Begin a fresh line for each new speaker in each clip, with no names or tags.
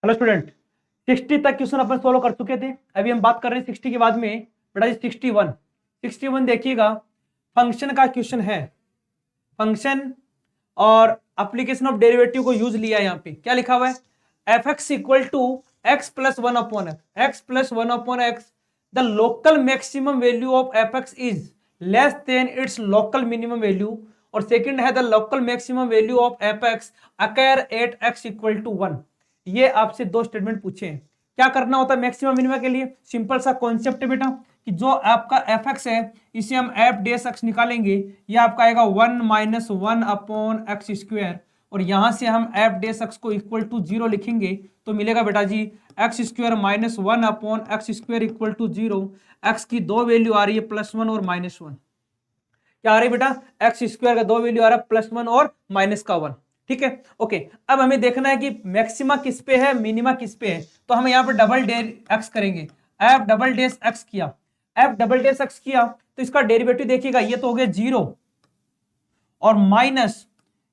Hello student, 60 तक question अपन solve कर चुके थे। अभी हम बात कर रहे हैं 60 के बाद में बेटा जी 61 देखिएगा। फंक्शन का क्वेश्चन है, फंक्शन और एप्लीकेशन ऑफ डेरिवेटिव को यूज लिया है। यहाँ पे क्या लिखा हुआ है, F x equal to x plus one upon x plus one upon x. The local maximum value of f x is less than its local minimum value. और सेकंड है the local maximum value of f x occur at x equal to one. ये आपसे दो statement पूछे हैं। क्या करना होता है मैक्सिमम मिनिमम के लिए? सिंपल सा कॉन्सेप्ट है बेटा कि जो आपका एफ एक्स है इसे हम एफ डेस एक्स निकालेंगे, ये आपका आएगा 1 minus one upon x square. और यहां से हम एफ डेस एक्स को इक्वल टू 0 लिखेंगे तो मिलेगा बेटा जी x square minus one upon x square equal to 0। X की दो वैल्यू आ रही है +1 और -1। क्या आ रही है बेटा? एक्स स्क्वायर का दो वैल्यू आ रहा है +1 और -1। ठीक है, ओके। अब हमें देखना है कि मैक्सिमा किस पे है, मिनिमा किस पे है। तो हम यहाँ पर डबल डेर एक्स करेंगे। एफ डबल डेस एक्स किया, एफ डबल डेस एक्स किया तो इसका डेरिवेटिव देखिएगा, ये तो हो गया 0 और माइनस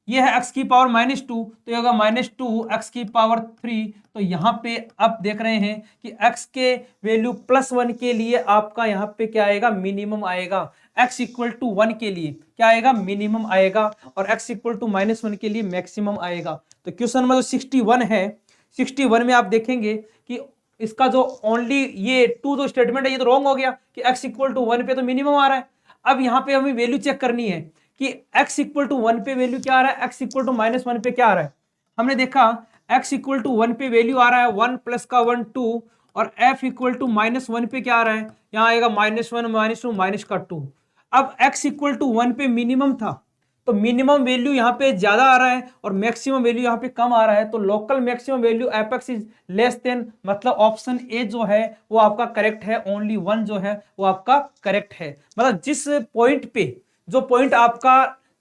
ये है एक्स की पावर -2 तो ये होगा -2 एक्स की पावर 3। तो यहाँ पे अब देख रहे हैं कि एक्स के वैल्यू +1 के लिए आपका यहाँ पे क्या आएगा, मिनिमम आएगा। एक्स इक्वल टू 1 के लिए क्या आएगा, मिनिमम आएगा। और एक्स इक्वल टू -1 के लिए मैक्सिमम आएगा। तो क्वेश्चन नंबर 61 है, 61 में आप देखेंगे कि इसका जो ओनली ये टू जो स्टेटमेंट है ये तो रॉन्ग हो गया कि एक्स इक्वल टू 1 पे तो मिनिमम आ रहा है। अब यहाँ पे हमें वैल्यू चेक करनी है कि x इक्वल टू 1 पे वैल्यू क्या आ रहा है, x इक्वल टू -1 पे क्या आ रहा है। हमने देखा x इक्वल टू 1 पे वैल्यू आ रहा है 1 प्लस का 1 2 और f इक्वल टू -1 पे क्या आ रहा है, यहाँ आएगा -1 -2 माइनस का 2। अब x इक्वल टू 1 पे मिनिमम था तो मिनिमम वैल्यू यहाँ पे ज्यादा आ रहा है और मैक्सिमम वैल्यू यहाँ पे कम आ रहा है। तो local maximum value F x is less then, मतलब ऑप्शन ए जो है वो आपका करेक्ट है। ओनली वन जो है वो आपका करेक्ट है। मतलब जिस पॉइंट पे, जो पॉइंट आपका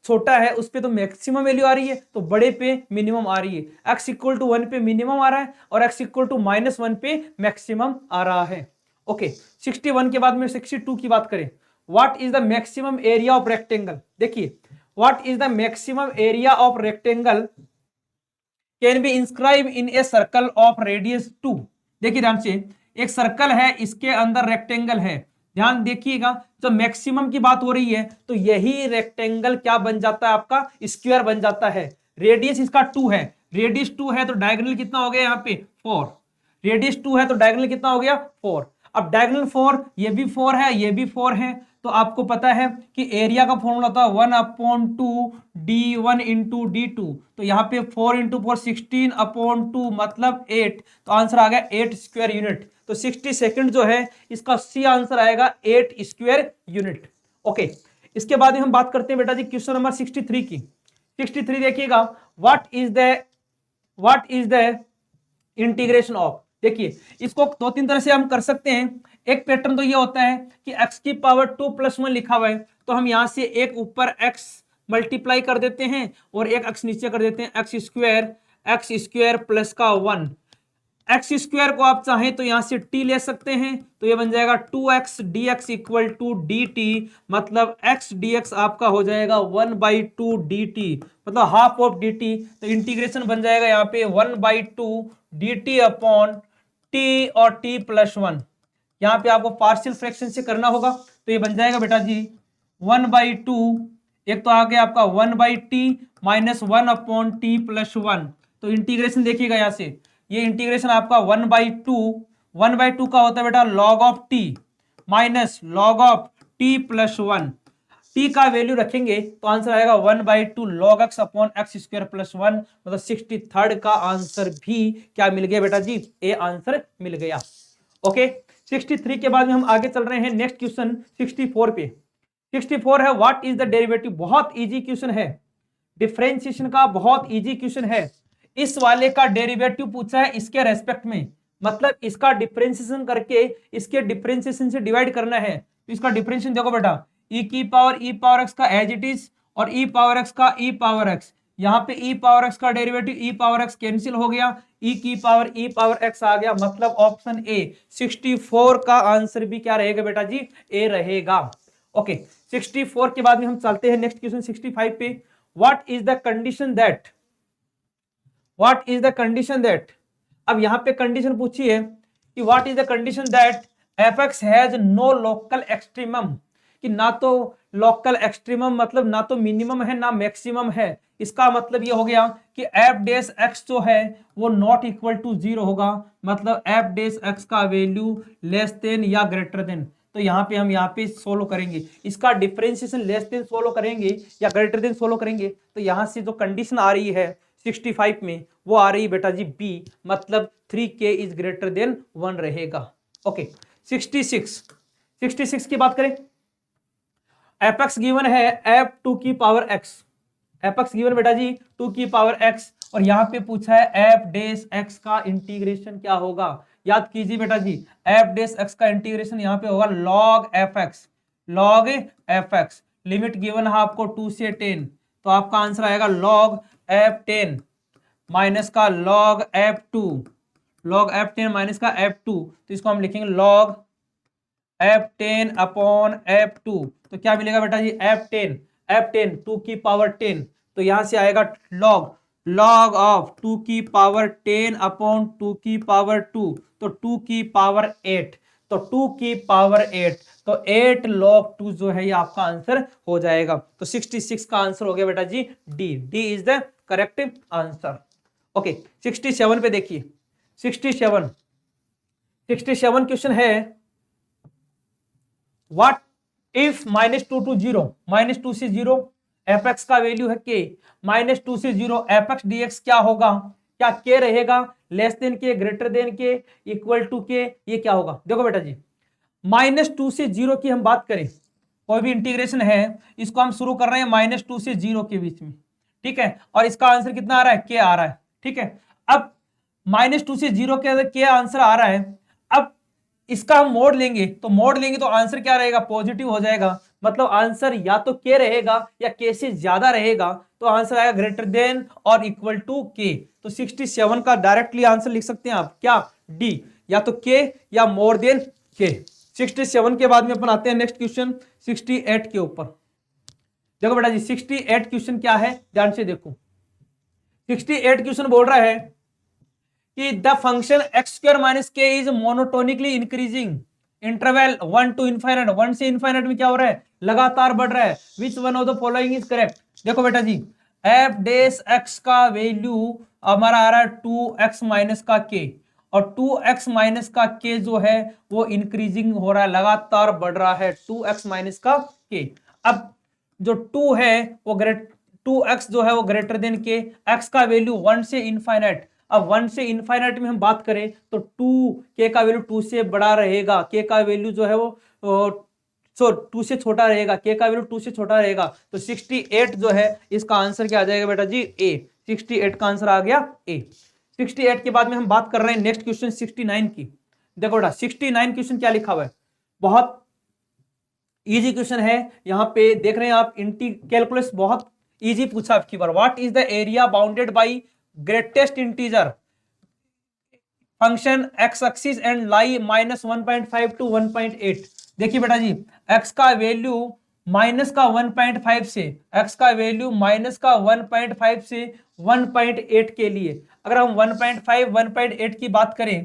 छोटा है उस पे तो मैक्सिमम वैल्यू आ रही है तो बड़े पे मिनिमम आ रही है। x इक्वल टू 1 पे मिनिमम आ रहा है और x इक्वल टू -1 पे मैक्सिमम आ रहा है। ओके, 61 के बाद में 62 की बात करें। What is the maximum area of rectangle? देखिए, what is the maximum area of rectangle can be inscribe in a circle of radius 2। देखिए ध्यान से, एक सर्कल है, इसके अंदर रेक्टेंगल है। ध्यान देखिएगा, जब मैक्सिमम की बात हो रही है तो यही रेक्टेंगल क्या बन जाता है, आपका स्क्वायर बन जाता है। रेडियस इसका 2 है, रेडियस 2 है तो डायगोनल कितना हो गया यहाँ पे 4। रेडियस 2 है तो डायगोनल कितना हो गया 4। अब डायगोनल 4, ये भी 4 है, ये भी 4 है। तो आपको पता है कि एरिया का फॉर्मूला था 1/2 d1 इंटू d2। तो यहाँ पे 4 इंटू 4 16/2 मतलब 8। तो आंसर आ गया 8 स्क्वायर यूनिट। तो 60 सेकंड जो है इसका सी आंसर आएगा 8 स्क्वायर यूनिट। ओके, इसके बाद हम बात करते हैं बेटा जी क्वेश्चन नंबर 63 की। 63 देखिएगा, what is the integration of. देखिए, इसको दो तीन तरह से हम कर सकते हैं। एक पैटर्न तो ये होता है कि x की पावर 2 + 1 लिखा हुआ है तो हम यहां से एक ऊपर x मल्टीप्लाई कर देते हैं और एक x नीचे कर देते हैं, x स्क्वायर प्लस का 1। एक्स स्क्वायर को आप चाहें तो यहां से t ले सकते हैं तो ये बन जाएगा 2x dx equal to dt। मतलब x dx आपका हो जाएगा 1/2 dt, मतलब हाफ ऑफ dt। तो इंटीग्रेशन बन जाएगा यहाँ पे 1/2 dt अपॉन t और t + 1। यहाँ पे आपको पार्शियल फ्रैक्शन से करना होगा तो ये बन जाएगा बेटा जी 1/2, एक तो आ गया आपका 1/t - 1/t + 1। तो इंटीग्रेशन देखिएगा यहाँ से, ये इंटीग्रेशन आपका 1/2 का होता है बेटा log of t minus log of t + 1। t का वैल्यू रखेंगे तो आंसर आएगा 1/2 log x upon x square + 1। मतलब 63rd का आंसर भी क्या मिल गया बेटा जी, ए आंसर मिल गया। ओके, 63 के बाद में हम आगे चल रहे हैं नेक्स्ट क्वेश्चन 64 पे। 64 है व्हाट इज द डेरिवेटिव। बहुत इजी क्वेश्चन है, डिफरेंशिएशन का बहुत इजी क्वेश्चन है। इस वाले का डेरिवेटिव पूछा है इसके रेस्पेक्ट में, मतलब इसका डिफरेंशिएशन करके इसके डिफरेंशिएशन से डिवाइड करना है। तो इसका डिफरेंशिएशन देखो बेटा, e की पावर x का एज इट इज और e पावर x का e पावर x। यहाँ पे e पावर x का derivative e power x cancel हो गया, e पावर x आ गया। मतलब ऑप्शन ए 64 का आंसर भी क्या रहेगा बेटा जी, ए रहेगा। ओके, 64 के बाद में हम चलते हैं नेक्स्ट क्वेश्चन 65 पे। What is the condition that अब यहाँ पे कंडीशन पूछी है कि what is the condition that F X has no local extremum, कि ना तो लोकल एक्सट्रीमम मतलब ना तो मिनिमम है ना मैक्सिमम है। इसका मतलब ये हो गया कि एफ डेस एक्स जो है वो नॉट इक्वल टू 0 होगा, मतलब एफ डेस एक्स का वैल्यू लेस देन या ग्रेटर देन। तो यहाँ पे हम यहाँ पे सोल्व करेंगे, इसका डिफरेंशिएशन लेस देन सोल्व करेंगे या ग्रेटर देन सोल्व करेंगे। तो यहाँ से जो कंडीशन आ रही है 65 में वो आ रही बेटा जी बी, मतलब 3k इज ग्रेटर देन 1 रहेगा। ओके 66 की बात करें, एफ एक्स गिवन है एफ टू की power x, F x given बेटा जी 2 की पावर एक्स, और यहाँ पे पूछा है एफ डेस एक्स का इंटीग्रेशन क्या होगा। याद कीजिए बेटा जी, एफ डेस एक्स का इंटीग्रेशन यहाँ पे होगा log F x, log F x. Limit given है आपको 2 से 10, तो आपका आंसर आएगा लॉग एफ 10 माइनस का log F 2, log F 10 minus का एफ 2, तो इसको हम लिखेंगे लॉग f10 अपॉन f2। तो क्या मिलेगा बेटा जी f10 2 की पावर 10, तो यहां से आएगा लॉग ऑफ 2 की पावर 10 अपॉन 2 की पावर 2, तो 2 की पावर 8, तो 2 की पावर 8, तो 8 log 2 जो है ये आपका आंसर हो जाएगा। तो 66 का आंसर हो गया बेटा G D is the correct answer. Okay 67 पे देखिए, 67 क्वेश्चन है, व्हाट इफ -2 to 0, -2 से 0 एफ एक्स का वैल्यू है के, -2 से 0 एफ एक्स डी एक्स क्या होगा, क्या के रहेगा, लेस देन के, ग्रेटर देन के, इक्वल टू के, ये क्या होगा। देखो बेटा जी -2 से 0 की हम बात करें, कोई भी इंटीग्रेशन है इसको हम शुरू कर रहे हैं -2 से 0 के बीच में, ठीक है, और इसका आंसर कितना आ रहा है, के आ रहा है, ठीक है। अब -2 से 0 के अंदर के आंसर आ रहा है, अब इसका हम मोड लेंगे, तो मोड लेंगे तो आंसर क्या रहेगा, पॉजिटिव हो जाएगा, मतलब आंसर या तो के रहेगा या के से ज्यादा रहेगा, तो आंसर आएगा ग्रेटर देन और इक्वल टू के। तो 67 का डायरेक्टली आंसर लिख सकते हैं आप, क्या डी, या तो के या मोर देन के। 67 के बाद में अपन आते हैं नेक्स्ट क्वेश्चन 68 के ऊपर। देखो बेटा जी 68 क्वेश्चन क्या है, ध्यान से देखो। 68 क्वेश्चन बोल रहा है कि the function x square minus k is monotonically increasing interval 1 to infinite, 1 से इनफाइनाइट में क्या हो रहा है, लगातार बढ़ रहा है, विच one of the following is correct. देखो बेटा जी एफ डेस एक्स का वैल्यू हमारा आ रहा है 2x माइनस का के, और 2x माइनस का के जो है वो इंक्रीजिंग हो रहा है, लगातार बढ़ रहा है 2x माइनस का के। अब जो 2 है वो 2x जो है वो ग्रेटर देन के, x का वैल्यू 1 से इनफाइनाइट, अब 1 से इनफाइनाइट में हम बात करें तो 2 के का वैल्यू 2 से बड़ा रहेगा, के का वैल्यू जो है वो 2 से छोटा रहेगा, के का वैल्यू 2 से छोटा रहेगा, तो 68 जो है इसका आंसर क्या आ जाएगा बेटा जी ए, 68 का आंसर आ गया ए। 68 के बाद में हम बात कर रहे हैं नेक्स्ट क्वेश्चन 69 की। देखो बेटा 69 क्वेश्चन क्या लिखा हुआ है, बहुत इजी क्वेश्चन है, यहाँ पे देख रहे हैं आप, कैलकुलस बहुत इजी पूछा आपकी बार। What is the area bounded by greatest integer function x axis and lie -1.5 to 1.8। देखिए बेटा जी x का वैल्यू माइनस का 1.5 से, x का वैल्यू माइनस का 1.5 से 1.8 के लिए, अगर हम 1.5 1.8 की बात करें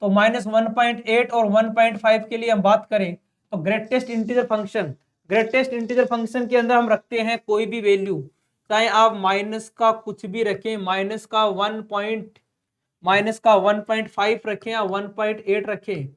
तो -1.8 और 1.5 के लिए हम बात करें तो greatest integer function, greatest integer function के अंदर हम रखते हैं कोई भी वैल्यू, चाहे आप माइनस का कुछ भी रखें, माइनस का 1.5 रखें या 1.8 रखें,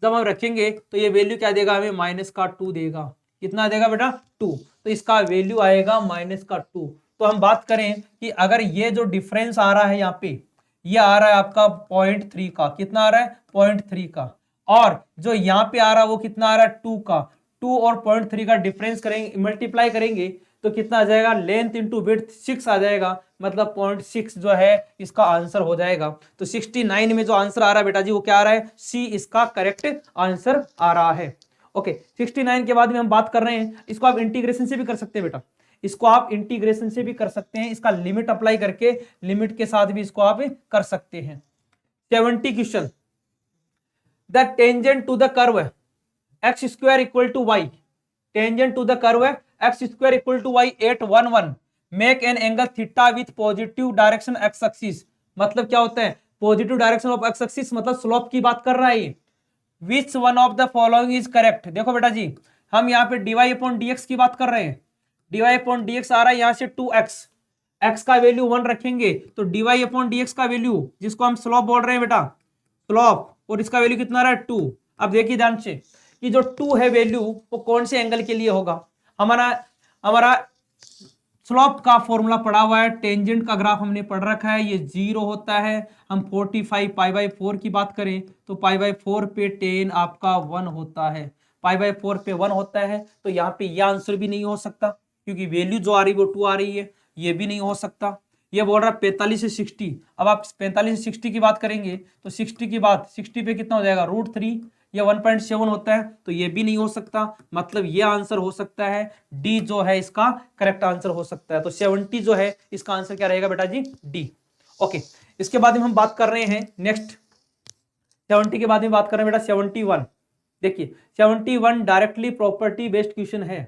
जब हम रखेंगे तो ये वैल्यू क्या देगा हमें, -2 देगा। कितना देगा बेटा 2, तो इसका वैल्यू आएगा -2। तो हम बात करें कि अगर ये जो डिफरेंस आ रहा है यहाँ पे, ये आ रहा है आपका 0.3 का, कितना आ रहा है 0.3 का, और जो यहाँ पे आ रहा है वो कितना आ रहा है 2 का, 2 और 0.3 का डिफरेंस करेंगे, मल्टीप्लाई करेंगे तो कितना आ जाएगा, लेंथ इंटू विड्थ 6 आ जाएगा, मतलब 0.6 जो है इसका आंसर हो जाएगा। तो 69 में जो आंसर आ रहा है बेटा जी वो क्या आ रहा है, सी इसका करेक्ट आंसर आ रहा है। ओके 69 के बाद में हम बात कर रहे हैं, इसको आप इंटीग्रेशन से भी कर सकते हैं बेटा, इसको आप इंटीग्रेशन से भी कर सकते हैं, इसका लिमिट अप्लाई करके लिमिट के साथ भी इसको आप कर सकते हैं। 70 question, the tangent to the curve X square equal to Y, tangent to the curve X square equal to Y at 1 1 make an angle theta with positive direction X axis. मतलब क्या होता है, positive direction of X axis मतलब slope की बात कर रहा है ये। Which one of the following is correct, देखो बेटा जी हम यहाँ पे dy अपॉन dx की बात कर रहे हैं। dy अपॉन dx आ रहा है यहाँ से 2x, x का वैल्यू 1 रखेंगे तो dy अपॉन dx का वैल्यू जिसको हम स्लोप बोल रहे हैं बेटा, स्लोप, और इसका वैल्यू कितना रहा है 2। अब देखिए ध्यान से कि जो 2 है वैल्यू वो कौन से एंगल के लिए होगा। हमारा हमारा स्लोप का फॉर्मूला पड़ा हुआ है, टेंजेंट का ग्राफ हमने पढ़ रखा है, ये 0 होता है। हम 45 π/4 की बात करें तो π/4 पे tan आपका 1 होता है, π/4 पे 1 होता है। तो यहाँ पे यह आंसर भी नहीं हो सकता क्योंकि वैल्यू जो आ रही है वो 2 आ रही है, ये भी नहीं हो सकता। ये बोल रहा है 45 से 60, अब आप 45 से 60 की बात करेंगे तो 60 की बात 60 पे कितना हो जाएगा √3, ये 1.7 होता है, तो ये भी नहीं हो सकता। मतलब ये आंसर हो सकता है डी जो है इसका करेक्ट आंसर हो सकता है। तो 70 जो है इसका आंसर क्या रहेगा बेटा जी, डी। ओके, इसके बाद में हम बात कर रहे हैं नेक्स्ट 70 के बाद में बात कर रहे हैं बेटा 71। देखिए 71 डायरेक्टली प्रॉपर्टी बेस्ड क्वेश्चन है।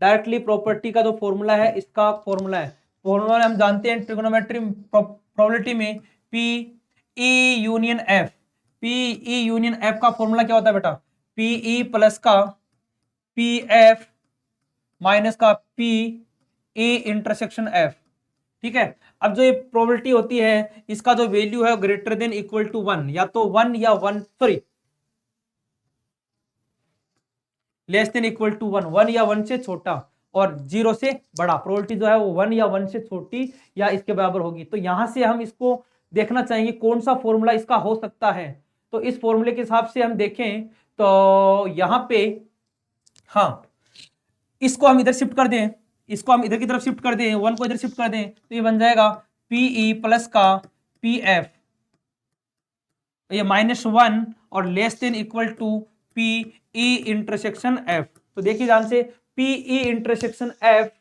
डायरेक्टली प्रॉपर्टी का जो फॉर्मूला है इसका फॉर्मूला है, फॉर्मूला हम जानते हैं ट्रिगोनोमेट्री प्रोबेबिलिटी में P E union F, P E union F का फॉर्मूला क्या होता है बेटा, पी ई प्लस का पी एफ माइनस का पी ई इंटरसेक्शन एफ। ठीक है, अब जो ये प्रोबेबिलिटी होती है इसका जो वैल्यू है ग्रेटर देन इक्वल टू 1, या तो 1 या 1 sorry less than equal to 1, 1 या 1 से छोटा और 0 से बड़ा। प्रोबेबिलिटी जो है वो 1 या 1 से छोटी या इसके बराबर होगी। तो यहां से हम इसको देखना चाहेंगे कौन सा फॉर्मूला इसका हो सकता है। तो इस फॉर्मूले के हिसाब से हम देखें तो यहाँ पे हाँ इसको हम इधर शिफ्ट कर दें, इसको हम इधर की तरफ शिफ्ट कर दें, 1 को इधर शिफ्ट कर दें तो ये बन जाएगा पी ई प्लस का पी एफ, ये -1 और less than equal to P E intersection F. तो देखिए ध्यान से P E intersection F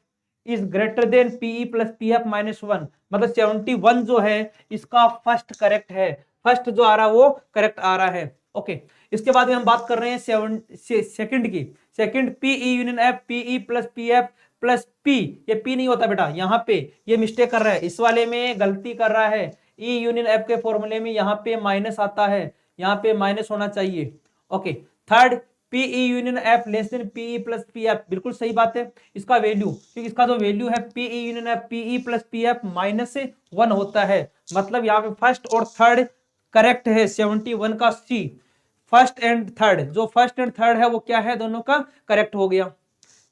is greater than P E plus P F -1, मतलब 71 जो है इसका फर्स्ट करेक्ट है, फर्स्ट जो आ रहा है वो करेक्ट आ रहा है। ओके, इसके बाद में हम बात कर रहे हैं सेकंड की। Second P E union F, P E plus P F plus P, ये पी नहीं होता बेटा, यहाँ पे ये मिस्टेक कर रहा है, इस वाले में गलती कर रहा है। ई यूनियन एफ के फॉर्मूले में यहाँ पे माइनस आता है, यहाँ पे माइनस होना चाहिए। Okay, third P E union F less than P E plus P F, बिल्कुल सही बात है। इसका वैल्यू क्योंकि इसका जो वैल्यू है P E union F P E plus P F -1 होता है, मतलब यहाँ पे फर्स्ट और थर्ड करेक्ट है 71 का सी, फर्स्ट एंड थर्ड, जो फर्स्ट एंड थर्ड है वो क्या है, दोनों का करेक्ट हो गया।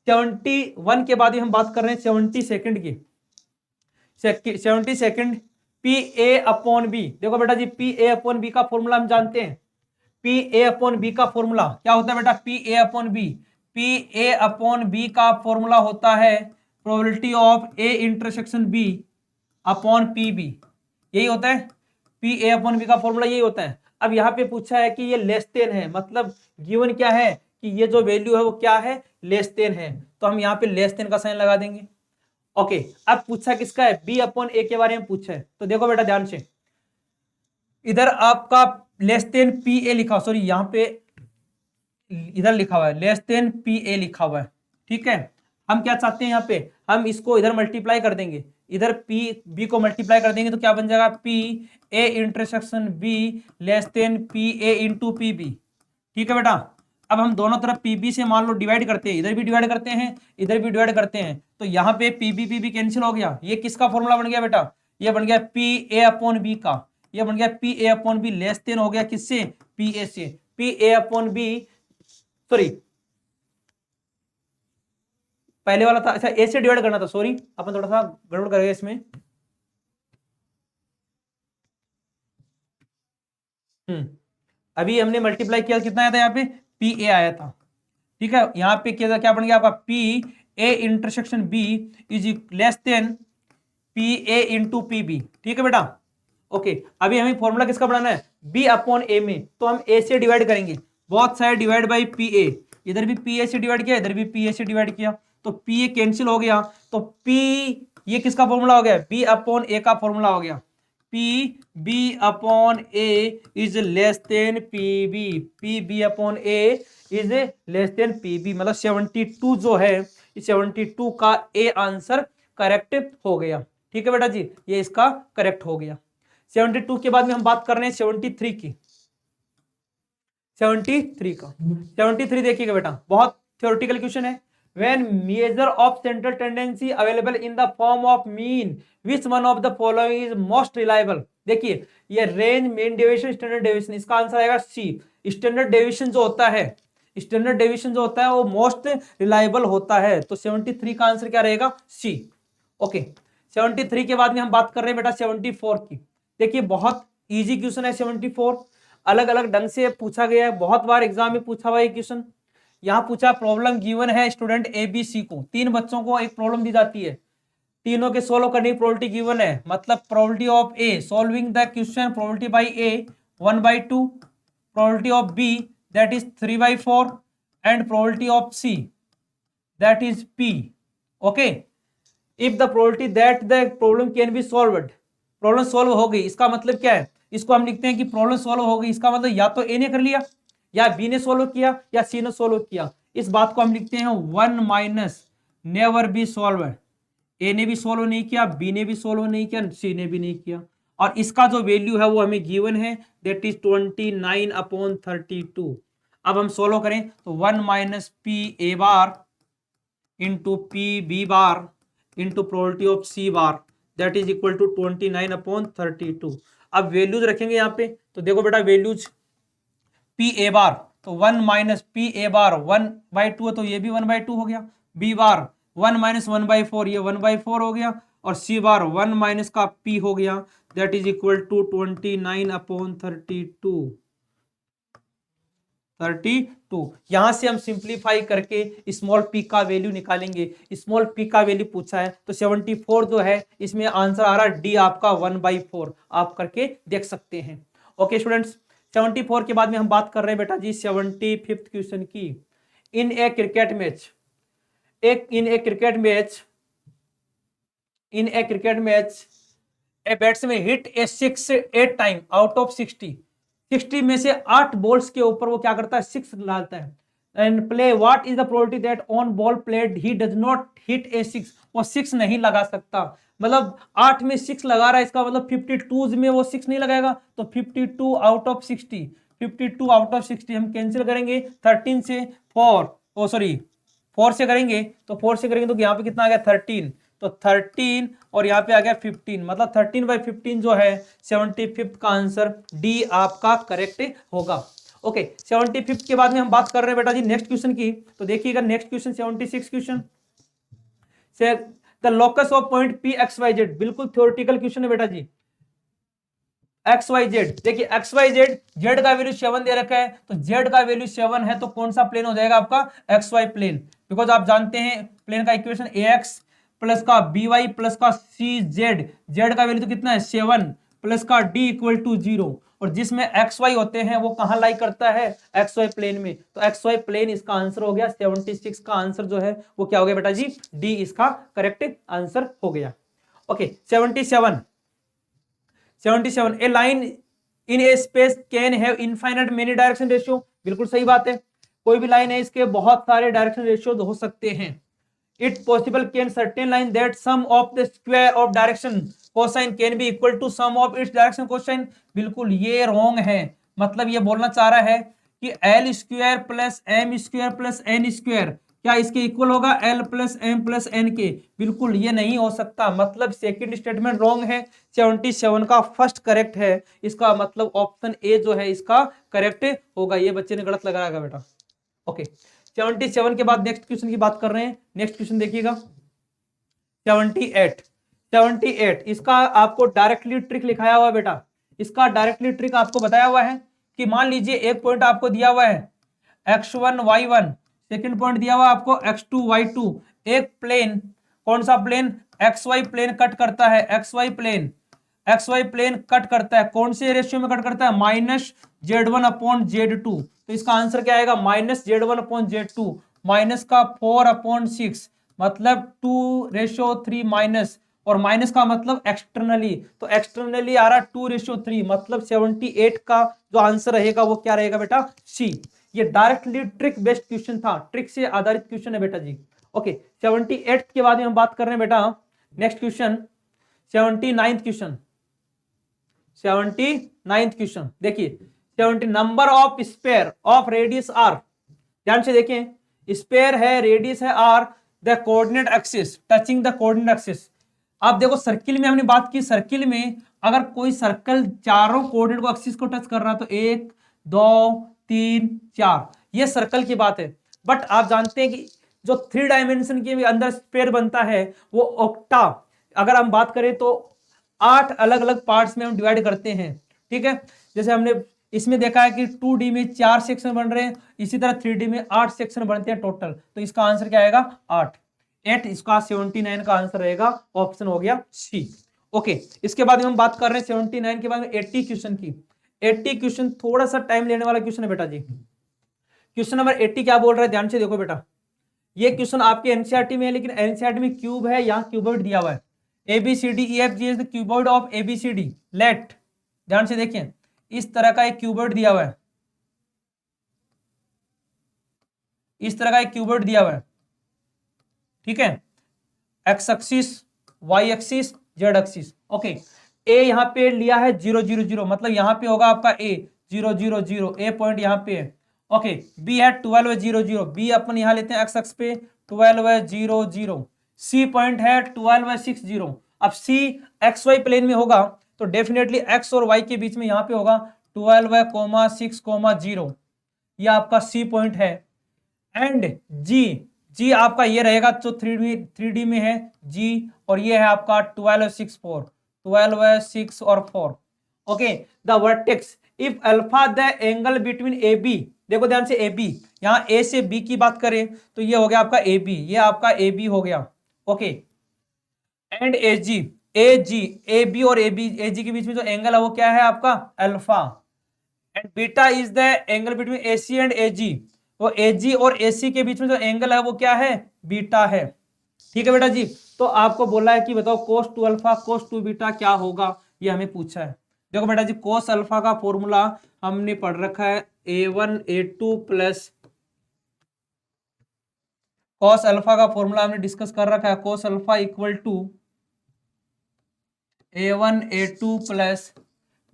71 के बाद ही हम बात कर रहे हैं 72 की। 72 पी ए अपॉन बी, देखो बेटा जी पी ए अपॉन बी का फॉर्मूला हम जानते हैं। पी ए अपॉन बी का फॉर्मूला क्या होता है बेटा, P A upon B, P A upon B का फॉर्मूला होता है probability of A intersection B upon P B, यही होता है। पी ए अपॉन बी का फॉर्मूला यही होता है। अब यहाँ पे पूछा है कि ये लेस देन है, मतलब गिवन क्या है कि ये जो वैल्यू है वो क्या है, लेस देन है, तो हम यहाँ पे लेस देन का साइन लगा देंगे। ओके, अब पूछा किसका है, बी अपॉन ए के बारे में पूछा है। तो देखो बेटा ध्यान से, इधर आपका लेस देन पी ए लिखा, सॉरी यहाँ पे इधर लिखा हुआ है लेस देन पी ए लिखा हुआ है। ठीक है, हम क्या चाहते हैं यहाँ पे, हम इसको इधर मल्टीप्लाई कर देंगे, इधर पी बी को मल्टीप्लाई कर देंगे तो क्या बन जाएगा, P A intersection B less than P A into P B. ठीक है बेटा, अब हम दोनों तरफ पी बी से मान लो डिवाइड करते हैं, इधर भी डिवाइड करते हैं इधर भी डिवाइड करते हैं, तो यहाँ पे पी बी कैंसिल हो गया। ये किसका फॉर्मूला बन गया बेटा, ये बन गया पी ए अपॉन बी का, ये बन गया P A upon B less than हो गया किससे, पी ए से। P A upon B sorry पहले वाला था, अच्छा ए से डिवाइड करना था, सॉरी अपन थोड़ा सा गड़बड़ कर गए इसमें। अभी हमने मल्टीप्लाई किया, कितना आया था यहाँ पे, पी ए आया था। ठीक है, यहाँ पे क्या बन गया आपका, P A intersection B is less than P A into P B. ठीक है बेटा, ओके। अभी हमें फॉर्मूला किसका बनाना है, बी अपॉन ए में, तो हम ए से डिवाइड करेंगे, बहुत सारे डिवाइड बाई पी ए, इधर भी पी ए से डिवाइड किया, इधर भी पी ए से डिवाइड किया, तो पी ए कैंसिल हो गया, तो पी ये किसका फॉर्मूला हो गया, बी अपॉन ए का फॉर्मूला हो गया, P B upon A is less than P B, P B upon A is less than P B, मतलब 72 जो है 72 का ए आंसर करेक्ट हो गया। ठीक है बेटा जी, ये इसका करेक्ट हो गया। 72 के बाद में हम बात कर रहे हैं 73 की। 73 का 73 देखिएगा बेटा, बहुत थ्योरेटिकल क्वेश्चन है। When measure of central tendency available in the form of mean, which one of the following is most reliable? देखिए ये range, mean deviation, standard deviation, इसका आंसर आएगा सी। स्टैंडर्ड डेविएशन जो होता है, स्टैंडर्ड डेविएशन जो होता है वो मोस्ट रिलायबल होता है। तो 73 का आंसर क्या रहेगा? सी। ओके, 73 के बाद में हम बात कर रहे हैं बेटा 74 की। देखिए बहुत इजी क्वेश्चन है 74, अलग अलग ढंग से पूछा गया है, बहुत बार एग्जाम में पूछा हुआ है क्वेश्चन। यहाँ पूछा प्रॉब्लम गिवन है स्टूडेंट ABC को, 3 बच्चों को एक प्रॉब्लम दी जाती है, तीनों के सोल्व करने की प्रोबेबिलिटी गिवन है। मतलब probability of A solving the question, probability by A 1/2, probability of B that is 3/4 and probability of C that is P। Okay, if the probability that the problem can be solved, problem solve हो गई, इसका मतलब क्या है? इसको हम लिखते हैं कि प्रॉब्लम सॉल्व हो गई, इसका मतलब या तो ए ने कर लिया, या बी ने सोल्व किया, या सी ने सोल्व किया। इस बात को हम लिखते हैं 1 माइनस नेवर बी सॉल्व। ए ने भी सोल्व नहीं किया, बी ने भी सोल्व नहीं किया, सी ने भी नहीं किया, और इसका जो वैल्यू है वो हमें गिवन है, दैट इज 29/32। अब हम सोल्व करें तो 1 minus P A bar into P B bar into probability of C bar that is equal to 29/32। अब वैल्यूज रखेंगे यहाँ पे, तो देखो बेटा वैल्यूज पी ए बार, तो 1 माइनस पी ए बार 1/2 है, तो ये भी 1/2 हो गया। बी बार 1 माइनस 1/4, ये 1/4 हो गया, और सी बार 1 माइनस का पी हो गया, दैट इज इक्वल टू 29/32। यहां से हम सिंप्लीफाई करके स्मॉल पी का वैल्यू निकालेंगे। स्मॉल पी का वैल्यू पूछा है, तो 74 जो है इसमें आंसर आ रहा है डी आपका 1/4, आप करके देख सकते हैं। ओके स्टूडेंट्स, 74 के बाद में हम बात कर रहे हैं बेटा जी 75th क्वेश्चन की। In a cricket match, a batsman hit a 6 8 time out of 60 में से 8 बॉल्स के ऊपर वो क्या करता है? 6 डालता है। And play what is the probability that on ball played he does not hit a 6, वो 6 नहीं लगा सकता। मतलब 8 में 6 लगा रहा है, इसका मतलब 52 में वो 6 नहीं लगाएगा, तो 52 आउट ऑफ 60, 52 आउट ऑफ 60 हम कैंसिल करेंगे 13 से 4 से करेंगे, तो 4 से करेंगे तो यहाँ पे कितना आ गया 13, तो 13 और यहाँ पे आ गया 15, मतलब 13/15 जो है 75th का आंसर डी आपका करेक्ट होगा। ओके, 75th के बाद में हम बात कर रहे हैं बेटा जी नेक्स्ट क्वेश्चन की। तो देखिएगा नेक्स्ट क्वेश्चन 76 क्वेश्चन से the locus of point P X Y Z, बिल्कुल थ्योरेटिकल क्वेश्चन है बेटा जी। एक्स वाई जेड, देखिए एक्स वाई जेड, जेड का वैल्यू 7 दे रखा है, तो जेड का वैल्यू 7 है, तो कौन सा प्लेन हो जाएगा आपका? X Y plane. बिकॉज आप जानते हैं प्लेन का इक्वेशन ए एक्स प्लस का बी वाई प्लस का सी जेड, जेड का वैल्यू तो कितना है 7 प्लस का डी इक्वल टू 0, और जिसमें एक्स वाई होते हैं वो कहां लाई करता है? एक्स वाई प्लेन में, तो एक्स वाई प्लेन इसका आंसर हो गया। 76 का आंसर जो है वो क्या हो गया बेटा जी? डी इसका करेक्ट आंसर हो गया। Okay, 77 A line in A space can have infinite many direction ratio, बिल्कुल सही बात है, कोई भी लाइन है इसके बहुत सारे डायरेक्शन रेशियो हो सकते हैं। It possible can certain line that sum of the square of direction cosine can be equal to sum of its direction cosine, बिल्कुल ये रॉन्ग है। मतलब ये बोलना चाह रहा है कि L square plus M square plus N square क्या इसके इक्वल होगा L plus M plus N के? बिल्कुल ये नहीं हो सकता, मतलब सेकंड स्टेटमेंट रॉन्ग है। 77 का फर्स्ट करेक्ट है, इसका मतलब ऑप्शन ए जो है इसका करेक्ट होगा। ये बच्चे ने गलत लगाया बेटा। ओके, 77 के बाद नेक्स्ट क्वेश्चन की बात कर रहे हैं। नेक्स्ट क्वेश्चन देखिएगा 78 इसका आपको डायरेक्टली ट्रिक लिखाया हुआ है बेटा। इसका डायरेक्टली ट्रिक आपको बताया हुआ है कि मान लीजिए एक पॉइंट आपको दिया हुआ है x1 y1, सेकंड पॉइंट दिया हुआ आपको x2 y2, एक प्लेन, कौन सा प्लेन? xy प्लेन कट करता है, xy प्लेन कट करता है, कौन से रेशियो में कट करता है? -z1/z2, तो इसका आंसर क्या आएगा? -z1/z2 माइनस का 4/6, मतलब 2:3 माइनस, और माइनस का मतलब एक्सटर्नली, तो एक्सटर्नली आ रहा 2:3, मतलब 78 का जो आंसर रहेगा वो क्या रहेगा बेटा? सी। ये डायरेक्टली ट्रिक बेस्ड क्वेश्चन था, ट्रिक से आधारित क्वेश्चन है बेटा जी। ओके, 78 के बाद में हम बात कर रहे हैं बेटा next question 79th question. 79th question देखिए, 70 number of sphere of radius R, ध्यान से देखें, स्पेयर है, रेडियस है R, the coordinate axis touching the coordinate axis. आप देखो सर्किल में हमने बात की, सर्किल में अगर कोई सर्कल चारों कोऑर्डिनेट को एक्सिस को टच कर रहा है तो 1 2 3 4, ये सर्कल की बात है। बट आप जानते हैं कि जो 3 डायमेंशन के अंदर स्पेयर बनता है वो ऑक्टा, अगर हम बात करें तो 8 अलग अलग पार्ट्स में हम डिवाइड करते हैं, ठीक है। जैसे हमने इसमें देखा है कि 2D में 4 सेक्शन बन रहे हैं, इसी तरह 3D में 8 सेक्शन बनते हैं टोटल, तो इसका आंसर क्या आएगा 8, इसका 79 का आंसर रहेगा, ऑप्शन हो गया सी। ओके, इसके बाद हम बात कर रहे हैं 79 के बाद में 80 क्वेश्चन की। 80 क्वेश्चन थोड़ा सा टाइम लेने वाला क्वेश्चन है बेटा जी। क्वेश्चन नंबर 80 क्या बोल रहा है, ध्यान से देखो बेटा, ये क्वेश्चन आपके एनसीईआरटी में है, लेकिन एनसीईआरटी में क्यूब है, यहाँ क्यूबॉइड दिया हुआ है, ABCDEFG is the cuboid of ABCD, let, ध्यान से देखें, इस तरह का एक क्यूबॉइड दिया हुआ है, इस तरह का एक क्यूबॉइड दिया हुआ है, ठीक है, x axis, y axis, z axis. Okay, a यहाँ पे लिया है 0 0 0, मतलब यहाँ पे होगा आपका ए 0 0 0, ए पॉइंट यहाँ पे है। ओके, बी है 12 0 0, बी अपन यहाँ लेते हैं एक्स एक्स पे 12 0 0, सी पॉइंट है 12 6 0। अब सी एक्स वाई प्लेन में होगा तो डेफिनेटली एक्स और वाई के बीच में यहाँ पे होगा 12 6 0, ये आपका सी पॉइंट है। एंड जी आपका ये रहेगा जो 3D में है जी, और ये है आपका 12 6 4, 12 6 और 4। Okay, the vertex if alpha the angle between A B, देखो ध्यान से ए बी, यहाँ ए से बी की बात करें तो ये हो गया आपका ए बी, ये आपका ए बी हो गया। ओके, एंड ए बी और ए जी के बीच में जो एंगल है वो क्या है आपका alpha, and beta is the angle between A C and A G, वो ए जी और ए सी के बीच में जो एंगल है वो क्या है बीटा है, ठीक है बेटा जी। तो आपको बोला है कि बताओ कोस 2 अल्फा कोस 2 बीटा क्या होगा, ये हमें पूछा है। देखो बेटा जी, कोस अल्फा का फॉर्मूला हमने पढ़ रखा है A1 A2 plus, cos alpha का फॉर्मूला हमने डिस्कस कर रखा है, cos alpha equal to A1 A2 plus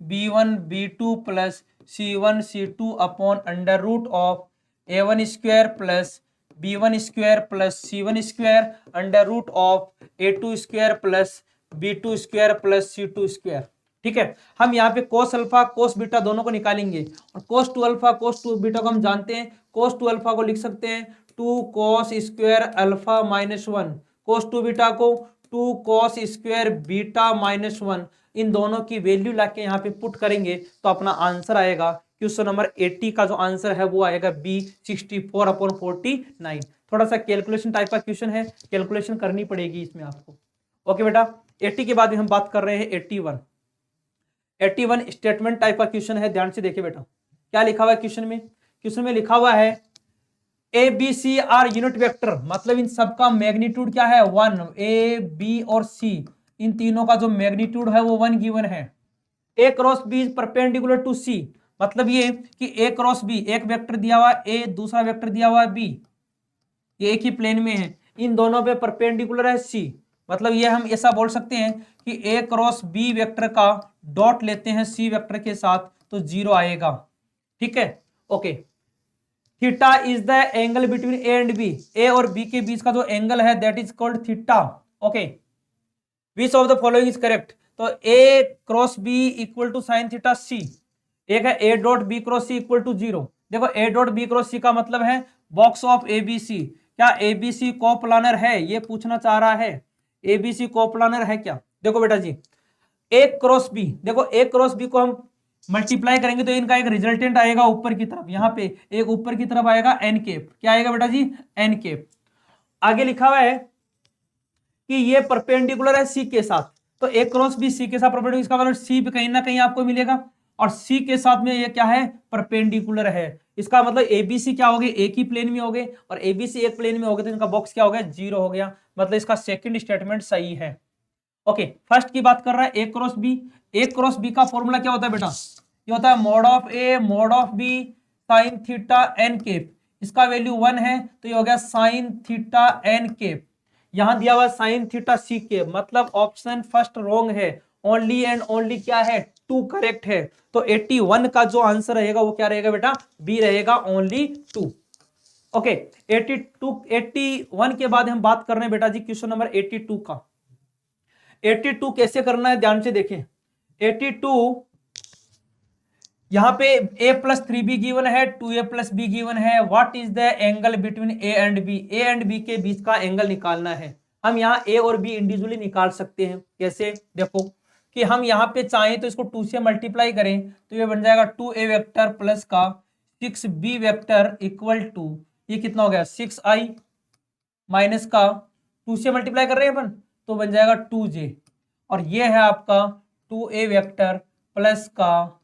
B1 B2 plus C1 C2 upon under root of A1 square plus B1 square plus C1 square under root of A2 square plus B2 square plus C2 square, ठीक है। हम यहाँ पे cos alpha cos beta दोनों को निकालेंगे, और कोस 2 alpha cos 2 beta को हम जानते हैं, कोस 2 अल्फा को लिख सकते हैं 2 कोस स्क्वायर अल्फा माइनस 1, कोस 2 बीटा को 2 कोस स्क्वायर बीटा माइनस 1, इन दोनों की वैल्यू लाके यहाँ पे पुट करेंगे तो अपना आंसर आएगा क्वेश्चन नंबर 80 का जो आंसर है वो आएगा बी 64/49। थोड़ा सा कैलकुलेशन टाइप का क्वेश्चन है, कैलकुलेशन करनी पड़ेगी इसमें आपको। ओके बेटा, 80 के बाद भी हम बात कर रहे हैं 81 स्टेटमेंट टाइप का क्वेश्चन है, ध्यान से देखिए बेटा क्या लिखा हुआ है क्वेश्चन में। क्वेश्चन में लिखा हुआ है A B C are unit vector, मतलब इन सबका मैग्नीट्यूड क्या है 1, ए बी और सी, इन तीनों का जो मैग्नीट्यूड है वो 1 गिवन है। A cross B is perpendicular to C, मतलब ये कि ए क्रॉस बी, एक वेक्टर दिया हुआ है ए, दूसरा वेक्टर दिया हुआ है बी, ये एक ही प्लेन में है, इन दोनों पे परपेंडिकुलर है सी, मतलब ये हम ऐसा बोल सकते हैं कि ए क्रॉस बी वेक्टर का डॉट लेते हैं सी वेक्टर के साथ तो 0 आएगा, ठीक है। Okay, theta is the angle between A and B, A और बी के बीच का जो एंगल है that is called theta. Okay, which of the following is correct, तो A cross B equal to sine theta C, एक है A dot B cross C equal to 0। देखो A dot B cross C का मतलब है box of ABC, क्या ABC coplanar है, ये पूछना चाह रहा है, एबीसी कोप्लानर है क्या। देखो बेटा जी, ए क्रॉस बी, देखो ए क्रॉस बी को हम मल्टीप्लाई करेंगे तो इनका एक रिजल्टेंट आएगा ऊपर की तरफ, यहाँ पे एक ऊपर की तरफ आएगा एन केप, क्या आएगा बेटा जी एन केप। आगे लिखा हुआ है कि ये परपेंडिकुलर है सी के साथ, तो ए क्रॉस बी सी के साथ परपेंडिकुलर, इसका मतलब सी पे कहीं ना कहीं आपको मिलेगा, और सी के साथ में ये क्या है परपेंडिकुलर है, इसका मतलब एबीसी क्या हो गए एक ही प्लेन में हो गए, और एबीसी एक प्लेन में हो गए तो इनका बॉक्स क्या हो गया 0 हो गया, मतलब इसका सेकंड स्टेटमेंट सही है। ओके, फर्स्ट की बात कर रहा है A cross B, A cross B का फॉर्मूला क्या होता है बेटा, ये होता है mod of A mod of B sine theta N cap, इसका वैल्यू 1 है तो ये हो गया साइन थीटा एन केप, यहां दिया हुआ साइन थीटा सी केप, मतलब ऑप्शन फर्स्ट रॉन्ग है, ओनली एंड ओनली क्या है, 2 करेक्ट है। तो 81 का जो आंसर रहेगा वो क्या रहेगा बेटा, बी रहेगा, ओनली 2। ओके 81 के बाद हम बात कर रहे हैं बेटा जी क्वेश्चन नंबर 82 का। 82 कैसे करना है ध्यान से देखें। 82 यहां पे a प्लस 3b गिवन है, 2a प्लस बी गिवन है। What is the angle between a and b, a and b के बीच का एंगल निकालना है। हम यहाँ a और b इंडिविजुअली निकाल सकते हैं। कैसे, देखो कि हम यहाँ पे चाहें तो इसको 2 से मल्टीप्लाई करें तो ये बन जाएगा 2a वेक्टर प्लस का 6b वेक्टर इक्वल टू, ये कितना हो गया 6i माइनस का 2 से मल्टीप्लाई कर रहे हैं अपन तो बन जाएगा 2j, और ये है आपका 2a वेक्टर प्लस का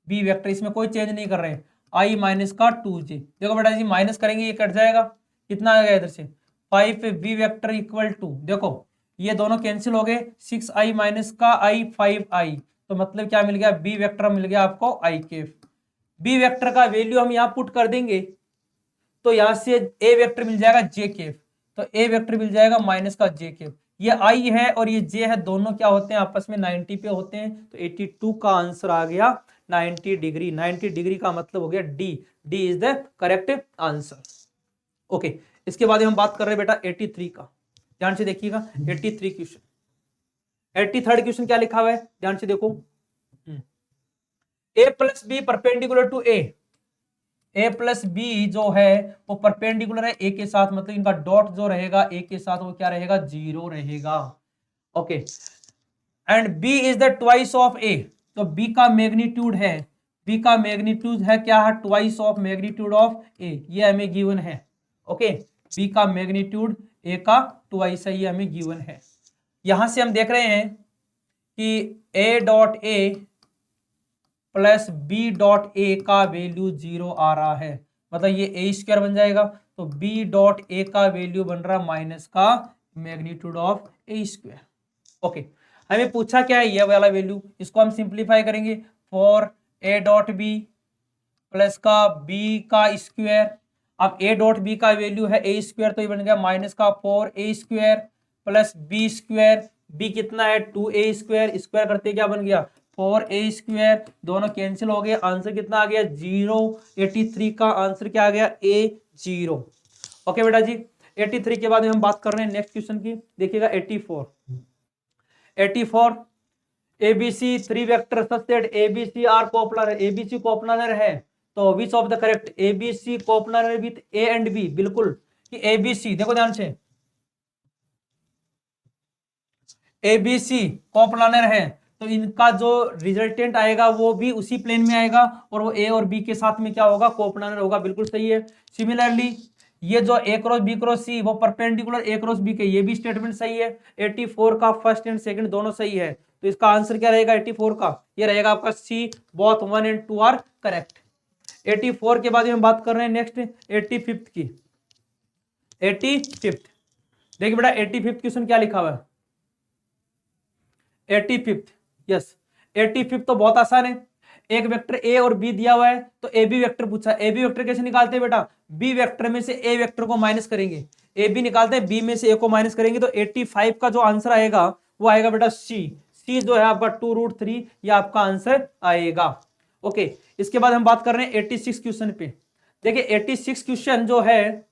बी वेक्टर, इसमें कोई चेंज नहीं कर रहे हैं, i माइनस का 2j। देखो बेटा जी माइनस करेंगे ये कट जाएगा, कितना आ गया इधर से 5b वेक्टर इक्वल टू, देखो ये दोनों कैंसिल हो गए, 6i माइनस का i 5i, तो मतलब क्या मिल गया, बी वेक्टर मिल गया आपको i केफ। बी वेक्टर का वैल्यू हम यहाँ पुट कर देंगे तो यहाँ से ए वेक्टर मिल जाएगा जे केफ, तो ए वेक्टर मिल जाएगा माइनस का जे केफ। ये आई है और ये जे है, दोनों क्या होते हैं आपस में 90 पे होते हैं, तो 82 का आंसर आ गया 90 डिग्री। 90 डिग्री का मतलब हो गया D, D is the correct answer. Okay इसके बाद हम बात कर रहे हैं बेटा 83 का, ध्यान से देखिएगा 83 क्वेश्चन। 83rd क्वेश्चन क्या लिखा हुआ है, ध्यान से देखो। A plus B perpendicular to A, A plus B जो है वो परपेंडिकुलर है ए के साथ, मतलब इनका डॉट जो रहेगा ए के साथ वो क्या रहेगा, 0 रहेगा। Okay and B is the twice of A, तो बी का मैग्नीट्यूड है, बी का मैग्नीट्यूड है क्या है, ट्वाइस ऑफ मैग्नीट्यूड ऑफ ए, ये हमें गिवन है। ओके बी का मैग्नीट्यूड ए का ट्वाइस है, ये हमें गिवन है। यहां से हम देख रहे हैं कि A dot A plus B dot A का वैल्यू 0 आ रहा है, मतलब ये ए स्क्वायर बन जाएगा, तो बी डॉट ए का वैल्यू बन रहा माइनस का magnitude of A square. Okay हमें पूछा क्या है, ये वाला वैल्यू, इसको हम सिंप्लीफाई करेंगे, for A dot B plus का बी का स्क्वायर। अब ए डॉट बी का वैल्यू है ए स्क्वायर, तो ये बन गया माइनस का 4a square plus B square, B कितना है 2a स्क्वायर, स्क्वायर करते क्या बन गया 4a स्क्वायर, दोनों कैंसिल हो गए, आंसर कितना आ गया 0। 83 का आंसर क्या आ गया ए 0। ओके बेटा जी 83 के बाद हम बात कर रहे हैं नेक्स्ट क्वेश्चन की, देखिएगा 84 ABC 3 vector such that ABC are coplanar, ABC coplanar है, तो which of the correct, ABC coplanar with A and B, बिल्कुल कि ABC, देखो ध्यान से ABC कोप्लानर है तो इनका जो रिजल्टेंट आएगा वो भी उसी प्लेन में आएगा और वो A और B के साथ में क्या होगा, कोप्लानर होगा, बिल्कुल सही है। सिमिलरली ये जो A cross B cross C वो परपेंडिकुलर A क्रॉस B के, ये भी स्टेटमेंट सही है। 84 का फर्स्ट एंड सेकंड दोनों सही है, तो इसका आंसर क्या रहेगा 84 का, ये रहेगा आपका C, both 1 and 2 are correct. 84 के बाद हम बात कर रहे हैं नेक्स्ट 85th की। 85th देखिए बेटा 85th क्वेश्चन क्या लिखा हुआ है, 85th यस 85th तो बहुत आसान है, एक वेक्टर ए और बी दिया हुआ है तो ए बी वेक्टर पूछा, ए बी वेक्टर कैसे निकालते हैं बेटा, बी वेक्टर में से ए वेक्टर को माइनस करेंगे, ए बी निकालते हैं बी में से ए को माइनस करेंगे, तो 85 का जो आंसर आएगा वो आएगा बेटा सी, सी जो है आपका 2√3, ये आपका आंसर आएगा। ओके इसके बाद हम बात कर रहे हैं 86 क्वेश्चन पे। देखिए 86 क्वेश्चन जो है,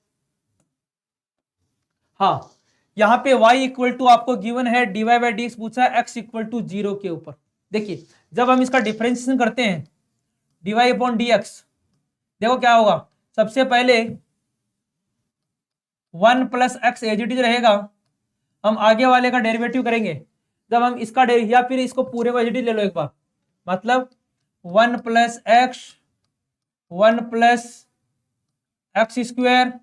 हाँ यहाँ पे y इक्वल टू आपको गिवन है dy बाई डी एक्स पूछा है x इक्वल टू 0 के ऊपर। देखिए जब हम इसका डिफरेंशिएशन करते हैं dy अपॉन डी एक्स, देखो क्या होगा, सबसे पहले 1 plus X as it is रहेगा, हम आगे वाले का डेरिवेटिव करेंगे, जब हम इसका या फिर इसको पूरे को एज इट इज ले लो एक बार, मतलब 1 प्लस एक्स स्क्वायर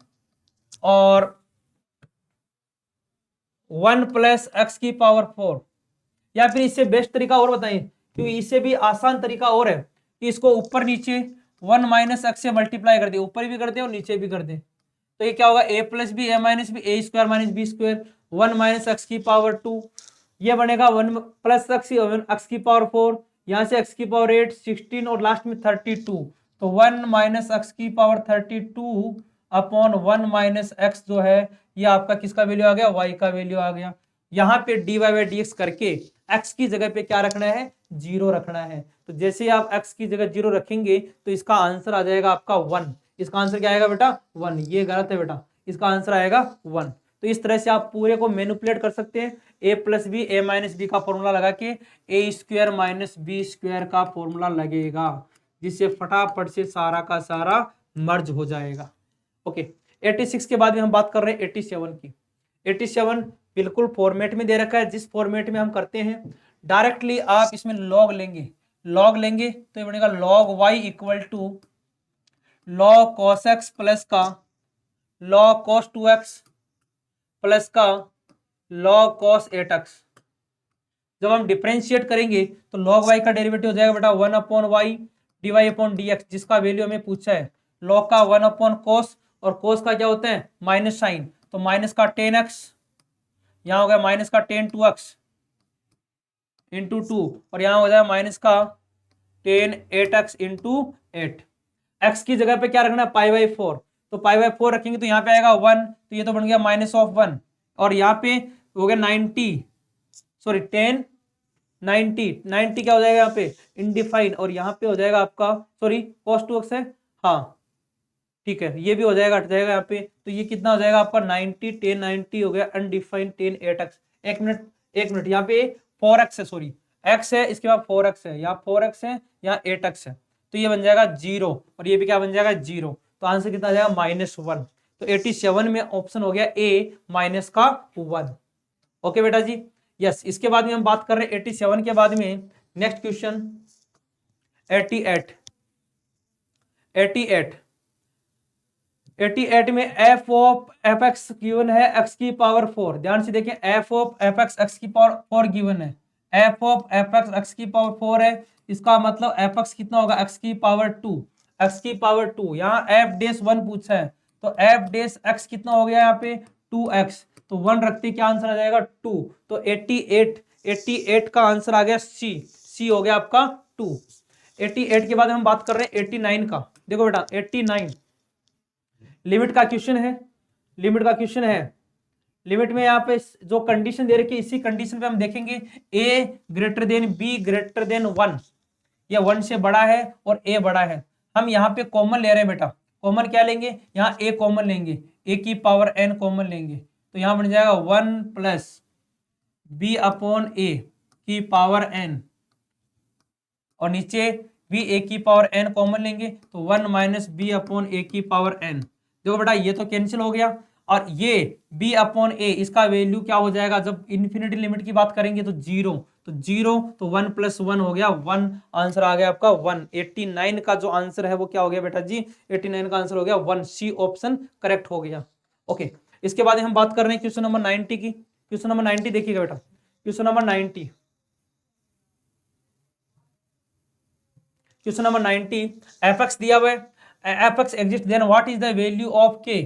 और 1 प्लस एक्स की पावर 4, या फिर इससे बेस्ट तरीका और बताइए, क्योंकि इससे भी आसान तरीका और है कि इसको ऊपर नीचे 1 माइनस एक्स से मल्टीप्लाई कर दे, ऊपर भी कर दे और नीचे भी कर दे, तो ये क्या होगा a plus B A minus B, A square minus B square, 1 minus X की पावर 2, ये बनेगा 1 प्लस एक्स की पावर 4, यहाँ से एक्स की पावर 8, 16 और लास्ट में 32, तो 1 माइनस एक्स की पावर 32 अपॉन 1 माइनस एक्स जो है ये आपका किसका वैल्यू आ गया, y का वैल्यू आ गया। यहाँ पे dy बाई डी एक्स करके x की जगह पे क्या रखना है, 0 रखना है। तो जैसे आप x की जगह 0 रखेंगे तो इसका आंसर आ जाएगा आपका 1। इसका आंसर क्या आएगा बेटा, 1। ये गलत है बेटा, इसका आंसर आएगा 1। तो इस तरह से आप पूरे को मैनिपुलेट कर सकते हैं। a plus B, A minus B का फॉर्मूला लगा के A square minus B square का फॉर्मूला लगेगा, जिससे फटाफट से सारा का सारा मर्ज हो जाएगा। ओके, 86 के बाद में हम बात कर रहे हैं 87 की। 87 बिल्कुल फॉर्मेट में दे रखा है, जिस फॉर्मेट में हम करते हैं डायरेक्टली आप इसमें लॉग लेंगे, लॉग लेंगे तो ये बनेगा log Y equal to log cos X plus का लॉग कॉस 2x प्लस का लॉग कॉस 8x। जब हम डिफरेंशिएट करेंगे तो लॉग वाई का डेरिवेटिव हो जाएगा बेटा 1 upon Y D Y upon D X, जिसका वैल्यू हमें पूछा है लॉग का 1 अपॉन कोस, और कोस का क्या होता है माइनस साइन, तो माइनस का 10x, यहाँ हो गया माइनस का 10 2x इंटू 2, और यहाँ हो जाएगा माइनस का 10 8x इंटू 8। एक्स की जगह पे क्या रखना है पाई बाई 4, तो पाई बाई 4 रखेंगे तो यहाँ पे आएगा 1, तो ये तो बन गया माइनस ऑफ 1, और यहाँ पे हो गया 90 सॉरी 10 90 क्या हो जाएगा यहाँ पे इनडिफाइन, और यहाँ पे हो जाएगा आपका सॉरी cos 2x है, हाँ ठीक है ये भी हो जाएगा, हट जाएगा यहाँ पे, तो ये कितना हो जाएगा आपका 90 10 90 हो गया अनडिफाइंड 10 8x। एक मिनट यहाँ पे 4x है, सॉरी x है, इसके बाद 4x है, यहाँ 4x है, यहाँ 8x है, तो ये बन जाएगा 0, और ये भी क्या बन जाएगा 0, तो आंसर कितना आ जाएगा -1। तो 87 में ऑप्शन हो गया ए माइनस का 1। ओके बेटा जी, यस। इसके बाद में हम बात कर रहे हैं 87 के बाद में नेक्स्ट क्वेश्चन 88 में F of f x given है एक्स की पावर 4। ध्यान से देखें, F of f x x की पावर 4 गिवन है, F of f x x की पावर 4 है, इसका मतलब एफ एक्स कितना होगा एक्स की पावर 2, एक्स की पावर 2। यहाँ एफ डेस 1 पूछा है, तो एफ डेस एक्स कितना हो गया यहाँ पे 2x, तो 1 रखते क्या आंसर आ जाएगा 2, तो 88 का आंसर आ गया सी हो गया आपका 2। 88 के बाद हम बात कर रहे हैं 89 का। देखो बेटा 89 लिमिट का क्वेश्चन है, लिमिट में यहाँ पे जो कंडीशन दे रखी है इसी कंडीशन पे हम देखेंगे a greater than b greater than 1, या 1 से बड़ा है और a बड़ा है। हम यहाँ पे कॉमन ले रहे हैं बेटा, कॉमन क्या लेंगे, यहाँ a कॉमन लेंगे, a की पावर n कॉमन लेंगे, तो यहाँ बन जाएगा 1 प्लस b अपॉन a की पावर n, और नीचे भी a की पावर n कॉमन लेंगे तो 1 माइनस बी अपॉन ए की पावर n। देखो बेटा ये तो कैंसिल हो गया, और ये b अपॉन ए इसका वैल्यू क्या हो जाएगा जब इन्फिनिटी लिमिट की बात करेंगे तो 0, तो 1 प्लस 1 हो गया 1, आंसर आ गया आपका 1। 89 का जो आंसर है वो क्या हो गया बेटा जी, 89 का आंसर हो गया 1, सी ऑप्शन करेक्ट हो गया। ओके, इसके बाद हम बात कर रहे हैं क्वेश्चन नंबर 90 की। क्वेश्चन नंबर 90 देखिएगा बेटा, question number 90, question number 90 F X दिया हुआ है, F X exist then what is the value of K,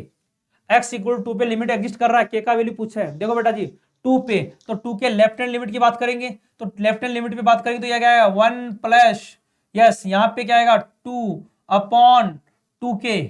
X equal 2 पे लिमिट एग्जिस्ट कर रहा है, के का वैल्यू पूछा है। देखो बेटा जी 2 पे, तो 2 के लेफ्ट हैंड लिमिट की बात करेंगे, तो लेफ्ट हैंड लिमिट पे बात करेंगे तो यह क्या आएगा 1 प्लस, यस यहाँ पे क्या आएगा 2 अपॉन 2k,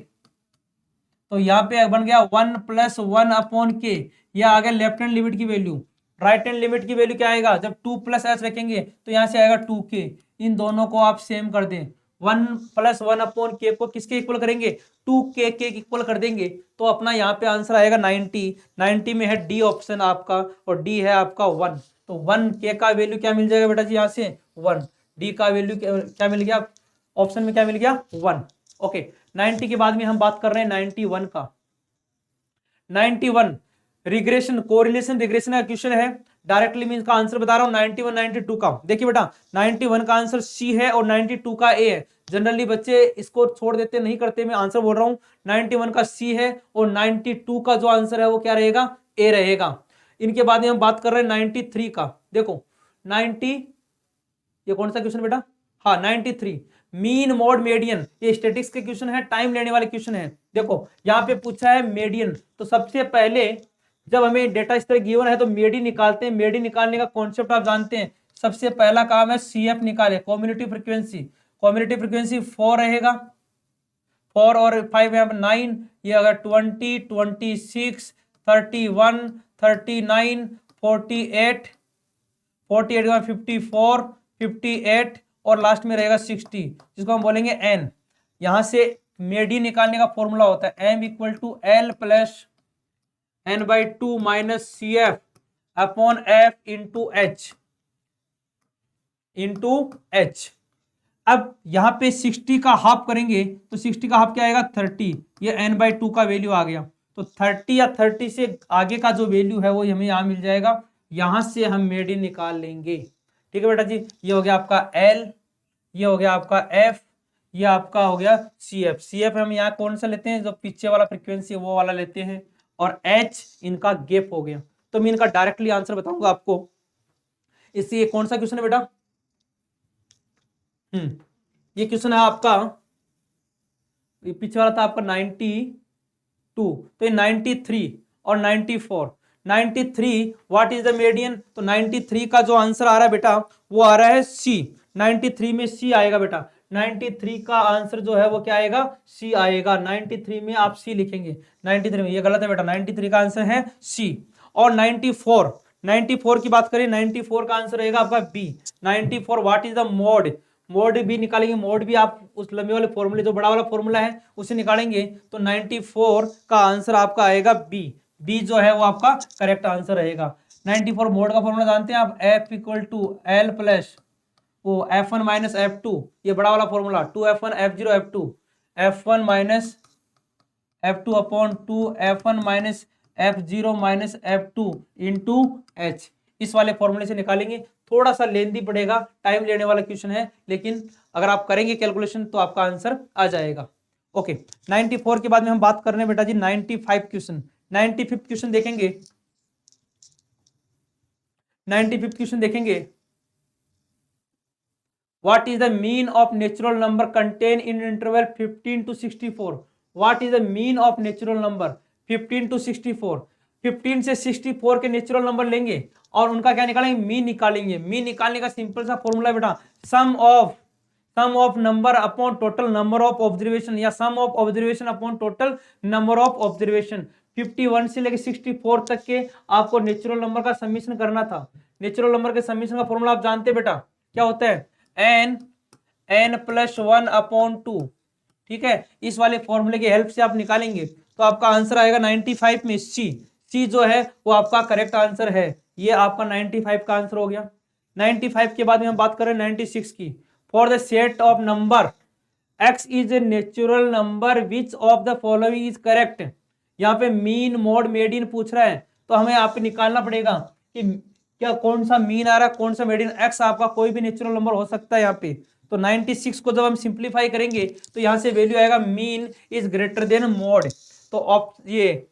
तो यहाँ पे बन गया 1 प्लस 1 अपॉन के, यह आ गया लेफ्ट हैंड लिमिट की वैल्यू। राइट हैंड लिमिट की वैल्यू क्या आएगा, जब 2 प्लस एस रखेंगे तो यहाँ से आएगा 2k, इन दोनों को आप सेम कर दें, 1 प्लस 1 अपॉन के को किसके इक्वल करेंगे 2k के इक्वल कर देंगे, तो अपना यहाँ पे आंसर आएगा 90 में है डी ऑप्शन आपका, और डी है आपका 1, तो 1 के का वैल्यू क्या मिल जाएगा बेटा जी यहाँ से 1, डी का वैल्यू क्या मिल गया ऑप्शन में, क्या मिल गया 1। ओके, 90 के बाद में हम बात कर रहे हैं 91 का। 91 रिग्रेशन कोरिलेशन रिग्रेशन का क्वेश्चन है, डायरेक्टली मैं इसका आंसर बता रहा हूं 91 92 का। देखिए बेटा 91 का आंसर सी है और 92 का ए है, जनरली बच्चे इसको छोड़ देते नहीं करते, मैं आंसर बोल रहा हूं 91 का सी है और 92 का जो आंसर है वो क्या रहेगा ए रहेगा। इनके बाद में हम बात कर रहे हैं 93 का। देखो 90 ये कौन सा क्वेश्चन बेटा, हाँ 93 मीन मोड मेडियन, ये स्टैटिक्स के क्वेश्चन है, टाइम लेने वाले क्वेश्चन है। देखो यहाँ पे पूछा है मेडियन, तो सबसे पहले जब हमें डेटा इस तरह गिवन है तो मेडी निकालते हैं। मेडी निकालने का कॉन्सेप्ट आप जानते हैं, सबसे पहला काम है सीएफ निकाले, कम्युनिटी फ्रीक्वेंसी। कम्युनिटी फ्रीक्वेंसी 4 रहेगा, 4 और 5 है 9, ये अगर 20 26 31 39 48 48 का 54, 58 और लास्ट में रहेगा 60, जिसको हम बोलेंगे n। यहां से मीडियन निकालने का फॉर्मूला होता है m equal to L plus n by 2 minus C F upon F into H. अब यहाँ पे 60 का हाफ करेंगे तो 60 का हाफ क्या आएगा 30, ये n बाई 2 का वैल्यू आ गया। तो 30 या 30 से आगे का जो वैल्यू है वो हमें यहाँ मिल जाएगा, यहां से हम मीडियन निकाल लेंगे। ठीक है बेटा जी, ये हो गया आपका L, ये हो गया आपका F, ये आपका हो गया CF। CF हम यहाँ कौन सा लेते हैं, जो पीछे वाला फ्रीक्वेंसी है वो वाला लेते हैं, और H इनका गैप हो गया। तो मैं इनका डायरेक्टली आंसर बताऊंगा आपको। इससे ये कौन सा क्वेश्चन है बेटा, ये क्वेश्चन है आपका, ये पीछे वाला था आपका 92, तो ये 93 और 94। 93 व्हाट इज द मीडियन, तो 93 का जो आंसर आ रहा है बेटा वो आ रहा है C। 93 में C आएगा बेटा, 93 का आंसर जो है वो क्या आएगा, C आएगा। 93 में आप C लिखेंगे, 93 में, ये गलत है बेटा, 93 का आंसर है C। और 94 की बात करें, 94 का आंसर रहेगा आपका B। 94 what is the mode, mode भी निकालेंगे, मोड भी आप उस लंबे वाले फॉर्मूले, जो बड़ा वाला फॉर्मूला है उसे निकालेंगे, तो 94 का आंसर आपका आएगा बी जो है वो आपका करेक्ट आंसर रहेगा। 94 मोड का फॉर्मूला जानते हैं आप, F equal to L plus वो F1 माइनस F2, ये बड़ा वाला formula 2F1 F0 F2, F1 minus F2 upon 2 F1 minus F0 minus F2 into H, इस वाले फॉर्मूले से निकालेंगे। थोड़ा सा लेंदी पड़ेगा, टाइम लेने वाला क्वेश्चन है, लेकिन अगर आप करेंगे कैलकुलेशन तो आपका आंसर आ जाएगा। ओके, 94 के बाद में हम बात कर रहे हैं बेटा जी 95 क्वेश्चन। 95 क्वेश्चन देखेंगे, 95 क्वेश्चन देखेंगे। What is the mean of natural number contain in interval 15 to 64। What is the mean of natural number 15 to 64। 15 से 64 के नेचुरल नंबर लेंगे और उनका क्या निकालेंगे, मीन निकालेंगे। मीन निकालने का सिंपल सा फॉर्मूला बेटा, sum of number upon total number of observation, या sum of observation upon total number of observation. 51 से लेकर 64 तक के आपको नेचुरल नंबर का समीशन करना था। नेचुरल नंबर के समीशन का फॉर्मूला आप जानते बेटा क्या होता है, n प्लस 1 अपॉन 2। ठीक है, इस वाले फॉर्मूले की हेल्प से आप निकालेंगे तो आपका आंसर आएगा 95 में सी जो है वो आपका करेक्ट आंसर है। ये आपका 95 का आंसर हो गया। 95 के बाद में हम बात करें 96 की। For the set of number x is a natural number which of the following is correct. यहाँ पे मीन मोड मीडियन पूछ रहा है, तो हमें यहाँ पे निकालना पड़ेगा कि क्या कौन सा मीन आ रहा है, कौन सा मीडियन। x आपका कोई भी नेचुरल नंबर हो सकता है यहाँ पे। तो 96 को जब हम सिंप्लीफाई करेंगे तो यहाँ से वैल्यू आएगा mean is greater than mode. तो ये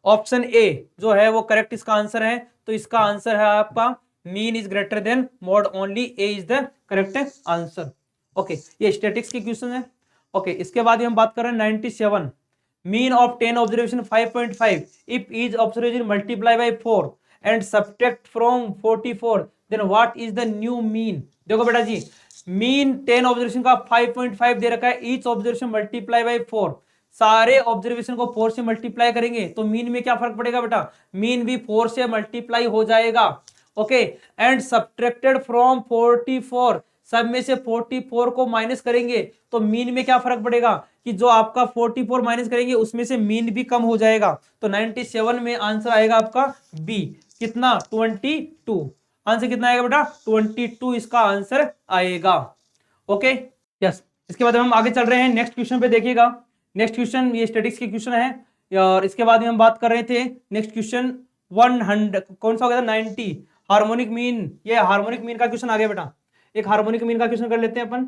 ऑप्शन ए जो है वो करेक्ट इसका आंसर है। तो इसका आंसर है आपका mean is greater than mode, only A is the correct answer. Okay, ये स्टैटिक्स के क्वेश्चन है। ओके, इसके बाद हम बात कर रहे हैं 97। Mean of 10 observation 5.5 if each observation multiply by 4 and subtract from 44 then what is the new mean. देखो बेटा जी, मीन 10 ऑब्जर्वेशन का 5.5 दे रखा है, ईच ऑब्जर्वेशन मल्टीप्लाई बाय 4, सारे ऑब्जर्वेशन को 4 से मल्टीप्लाई करेंगे तो मीन में क्या फर्क पड़ेगा बेटा, मीन भी 4 से मल्टीप्लाई हो जाएगा। ओके, एंड सब्ट्रैक्टेड फ्रॉम 44, सब में से 44 को माइनस करेंगे तो मीन में क्या फर्क पड़ेगा कि जो आपका 44 माइनस करेंगे उसमें से मीन भी कम हो जाएगा। तो 97 में आंसर आएगा आपका बी, कितना 22। आंसर कितना आएगा बेटा 22 इसका आंसर आएगा। ओके यस, इसके बाद हम आगे चल रहे हैं नेक्स्ट क्वेश्चन पे। देखिएगा नेक्स्ट क्वेश्चन ये स्टैटिक्स के क्वेश्चन है और इसके बाद में हम बात कर रहे थे नेक्स्ट क्वेश्चन 100 कौन सा हो गया था 90 हार्मोनिक मीन। ये हार्मोनिक मीन का क्वेश्चन आ गया बेटा, एक हार्मोनिक मीन का क्वेश्चन कर लेते हैं अपन।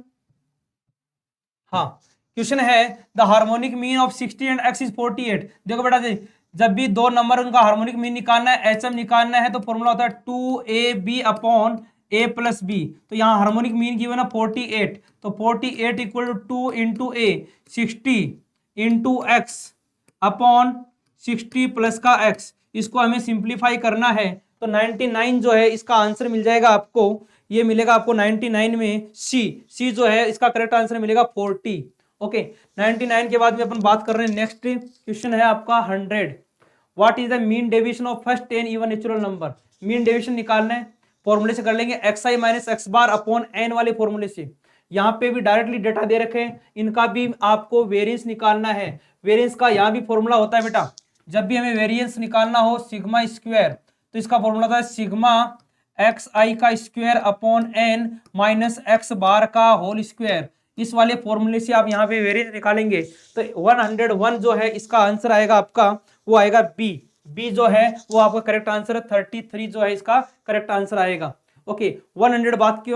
हाँ, क्वेश्चन है the harmonic mean of 60 and x is 48। देखो बेटा जी, जब भी दो नंबर उनका हार्मोनिक मीन निकालना है, HM निकालना है, तो फॉर्मूला होता है 2ab upon a plus B. तो यहाँ हार्मोनिक मीन की ना 48, तो 48 equal to 2 into a, 60 into x upon 60 plus का x। इसको हमें सिंप्लीफाई करना है तो 99 जो है इसका आंसर मिल जाएगा आपको, ये मिलेगा आपको 99 में सी जो है इसका करेक्ट आंसर मिलेगा 40। ओके, 99 के बाद में अपन बात कर रहे हैं नेक्स्ट क्वेश्चन है आपका 100। What is the mean deviation of first 10 even natural number. Mean deviation निकालना है, फॉर्मूले से कर लेंगे, xi minus x bar upon N वाले फॉर्मूले से। यहाँ पे भी डायरेक्टली डेटा दे रखे हैं, इनका भी आपको वेरिएंस निकालना है। वेरिएंस का यहाँ भी फॉर्मूला होता है बेटा, जब भी हमें वेरिएंस निकालना हो सिग्मा स्क्वायर, तो इसका फॉर्मूला होता है सिग्मा एक्स आई का square upon n minus x bar का होल स्क्वायर। इस वाले फॉर्मूले से आप यहाँ पे वेरिएंस निकालेंगे तो 101 जो है इसका आंसर आएगा आपका, वो आएगा बी। बी जो है वो आपका करेक्ट आंसर है, 33 जो है इसका करेक्ट आंसर आएगा। ओके 100 बात की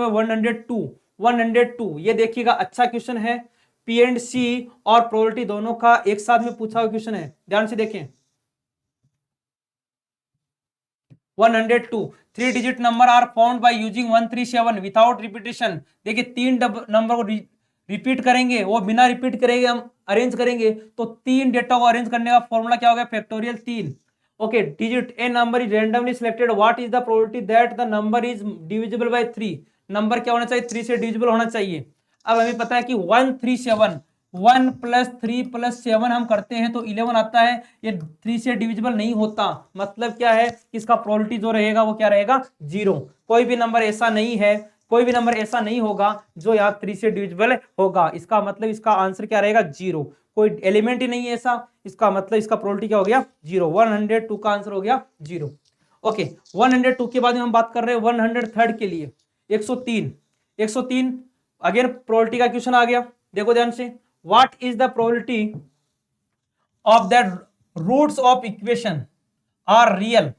102 ये देखिएगा अच्छा क्वेश्चन है, पी एंड सी और प्रोबेबिलिटी दोनों का एक साथ में पूछा हुआ क्वेश्चन है, ध्यान से देखें। 102 3 digit number are found by using 137 without repetition. देखिए 3 नंबर को रिपीट करेंगे, वो बिना रिपीट करेंगे हम अरेंज करेंगे, तो 3 डेटा को अरेंज करने का फॉर्मूला क्या होगा, factorial 3। Okay digit A number is randomly selected, what is the probability that the number is divisible by 3। Number क्या होना चाहिए, 3 से डिविजिबल होना चाहिए। अब हमें पता है कि 137 1 प्लस 3 प्लस 7 हम करते हैं तो 11 आता है, ये 3 से डिविजिबल नहीं होता, मतलब क्या है इसका प्रोबेबिलिटी जो रहेगा वो क्या रहेगा, 0। कोई भी नंबर ऐसा नहीं है, कोई भी नंबर ऐसा नहीं होगा जो यहाँ 3 से डिविजिबल होगा, इसका मतलब इसका आंसर क्या रहेगा, 0। कोई एलिमेंट ही नहीं है ऐसा, इसका मतलब इसका प्रोबेबिलिटी क्या हो गया, 0। 102 का आंसर हो गया 0। ओके 102 के बाद हम बात कर रहे हैं 103 के लिए 103 अगेन प्रोबेबिलिटी का क्वेश्चन आ गया, देखो ध्यान से। What is the probability of that roots of equation are real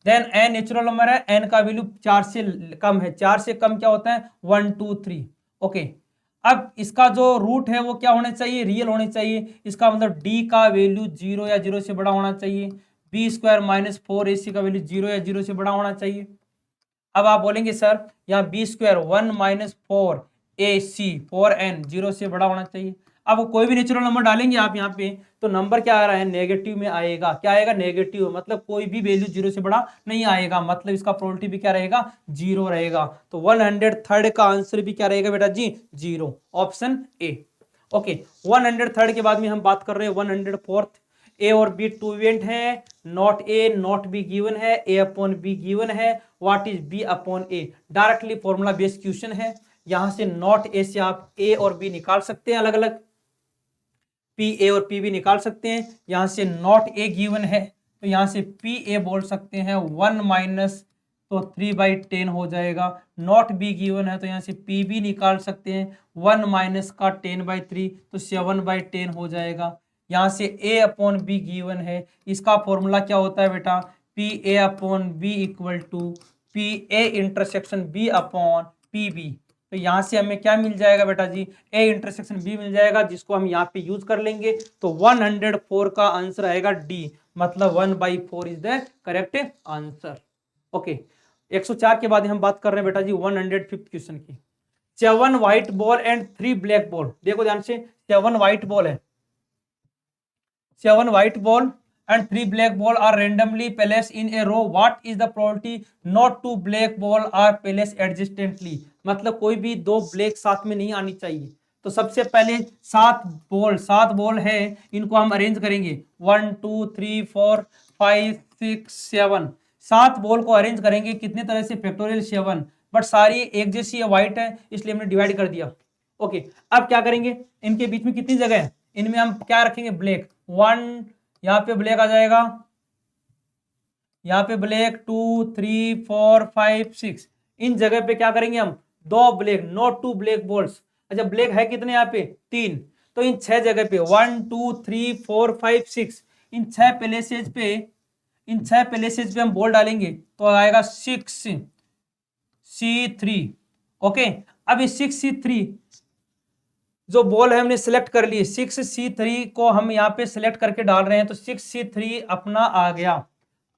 then N natural number है, एन का वैल्यू 4 से कम है, 4 से कम क्या होता है 1 2 3। ओके अब इसका जो रूट है वो क्या होने चाहिए, रियल होने चाहिए, इसका मतलब डी का वैल्यू 0 या 0 से बड़ा होना चाहिए, बी स्क्वायर माइनस 4ac का वैल्यू 0 या 0 से बड़ा होना चाहिए। अब आप बोलेंगे सर यहाँ B square 1 minus 4ac 4n 0 से बड़ा होना चाहिए। अब कोई भी नेचुरल नंबर डालेंगे आप यहाँ पे तो नंबर क्या आ रहा है, नेगेटिव में आएगा, क्या आएगा, नेगेटिव, मतलब कोई भी वैल्यू 0 से बड़ा नहीं आएगा, मतलब इसका प्रोबेबिलिटी भी क्या रहेगा, 0 रहेगा। तो 103 का आंसर भी क्या रहेगा बेटा जी, 0, ऑप्शन ए। ओके 103 के बाद में हम बात कर रहे हैं 104। ए और बी टू इवेंट है, not A not B given है, ए अपॉन बी गिवन है, what is B upon A. Directly formula based question है, यहां से नॉट ए से आप ए और बी निकाल सकते हैं, अलग अलग पी ए और पी भी निकाल सकते हैं। यहाँ से नॉट ए गिवन है तो यहाँ से पी ए बोल सकते हैं 1 माइनस तो 3/10 हो जाएगा, नॉट बी गिवन है तो यहाँ से पी भी निकाल सकते हैं 1 माइनस का 10/3 तो 7/10 हो जाएगा। यहाँ से ए अपॉन बी गिवन है, इसका फॉर्मूला क्या होता है बेटा, P A upon B equal to P A intersection B upon P B. तो यहाँ से हमें क्या मिल जाएगा बेटा जी, ए इंटरसेक्शन बी मिल जाएगा, जिसको हम यहाँ पे यूज कर लेंगे। तो 104 का आंसर आएगा डी, मतलब 1/4 is the correct answer. Okay 104 के बाद हम बात कर रहे हैं बेटा जी 105 क्वेश्चन की। 7 white ball and 3 black ball, देखो ध्यान से, 7 व्हाइट बॉल है, 7 white ball and 3 black ball are randomly placed in a row. What is the probability not 2 black ball are placed adjacently? मतलब कोई भी 2 ब्लैक साथ में नहीं आनी चाहिए। तो सबसे पहले 7 बॉल है, इनको हम अरेंज करेंगे 1 2 3 4 5 6 7, 7 बॉल को अरेंज करेंगे कितने तरह से, फैक्टोरियल 7, बट सारी एक जैसी व्हाइट है इसलिए हमने डिवाइड कर दिया। ओके अब क्या करेंगे, इनके बीच में कितनी जगह है, इनमें हम क्या रखेंगे, ब्लैक 1, यहाँ पे ब्लैक आ जाएगा, यहाँ पे ब्लैक 2 3 4 5 6, इन जगह पे क्या करेंगे हम, 2 ब्लैक, नॉट 2 ब्लैक बॉल्स। अच्छा ब्लैक है कितने यहाँ पे, 3, तो इन 6 जगह पे 1 2 3 4 5 6, इन 6 प्लेसेज पे, इन 6 प्लेसेज पे हम बॉल डालेंगे तो आएगा 6C3। ओके अब इस 6C3 जो बॉल है हमने सिलेक्ट कर ली, 6C3 को हम यहाँ पे सिलेक्ट करके डाल रहे हैं तो 6C3 अपना आ गया।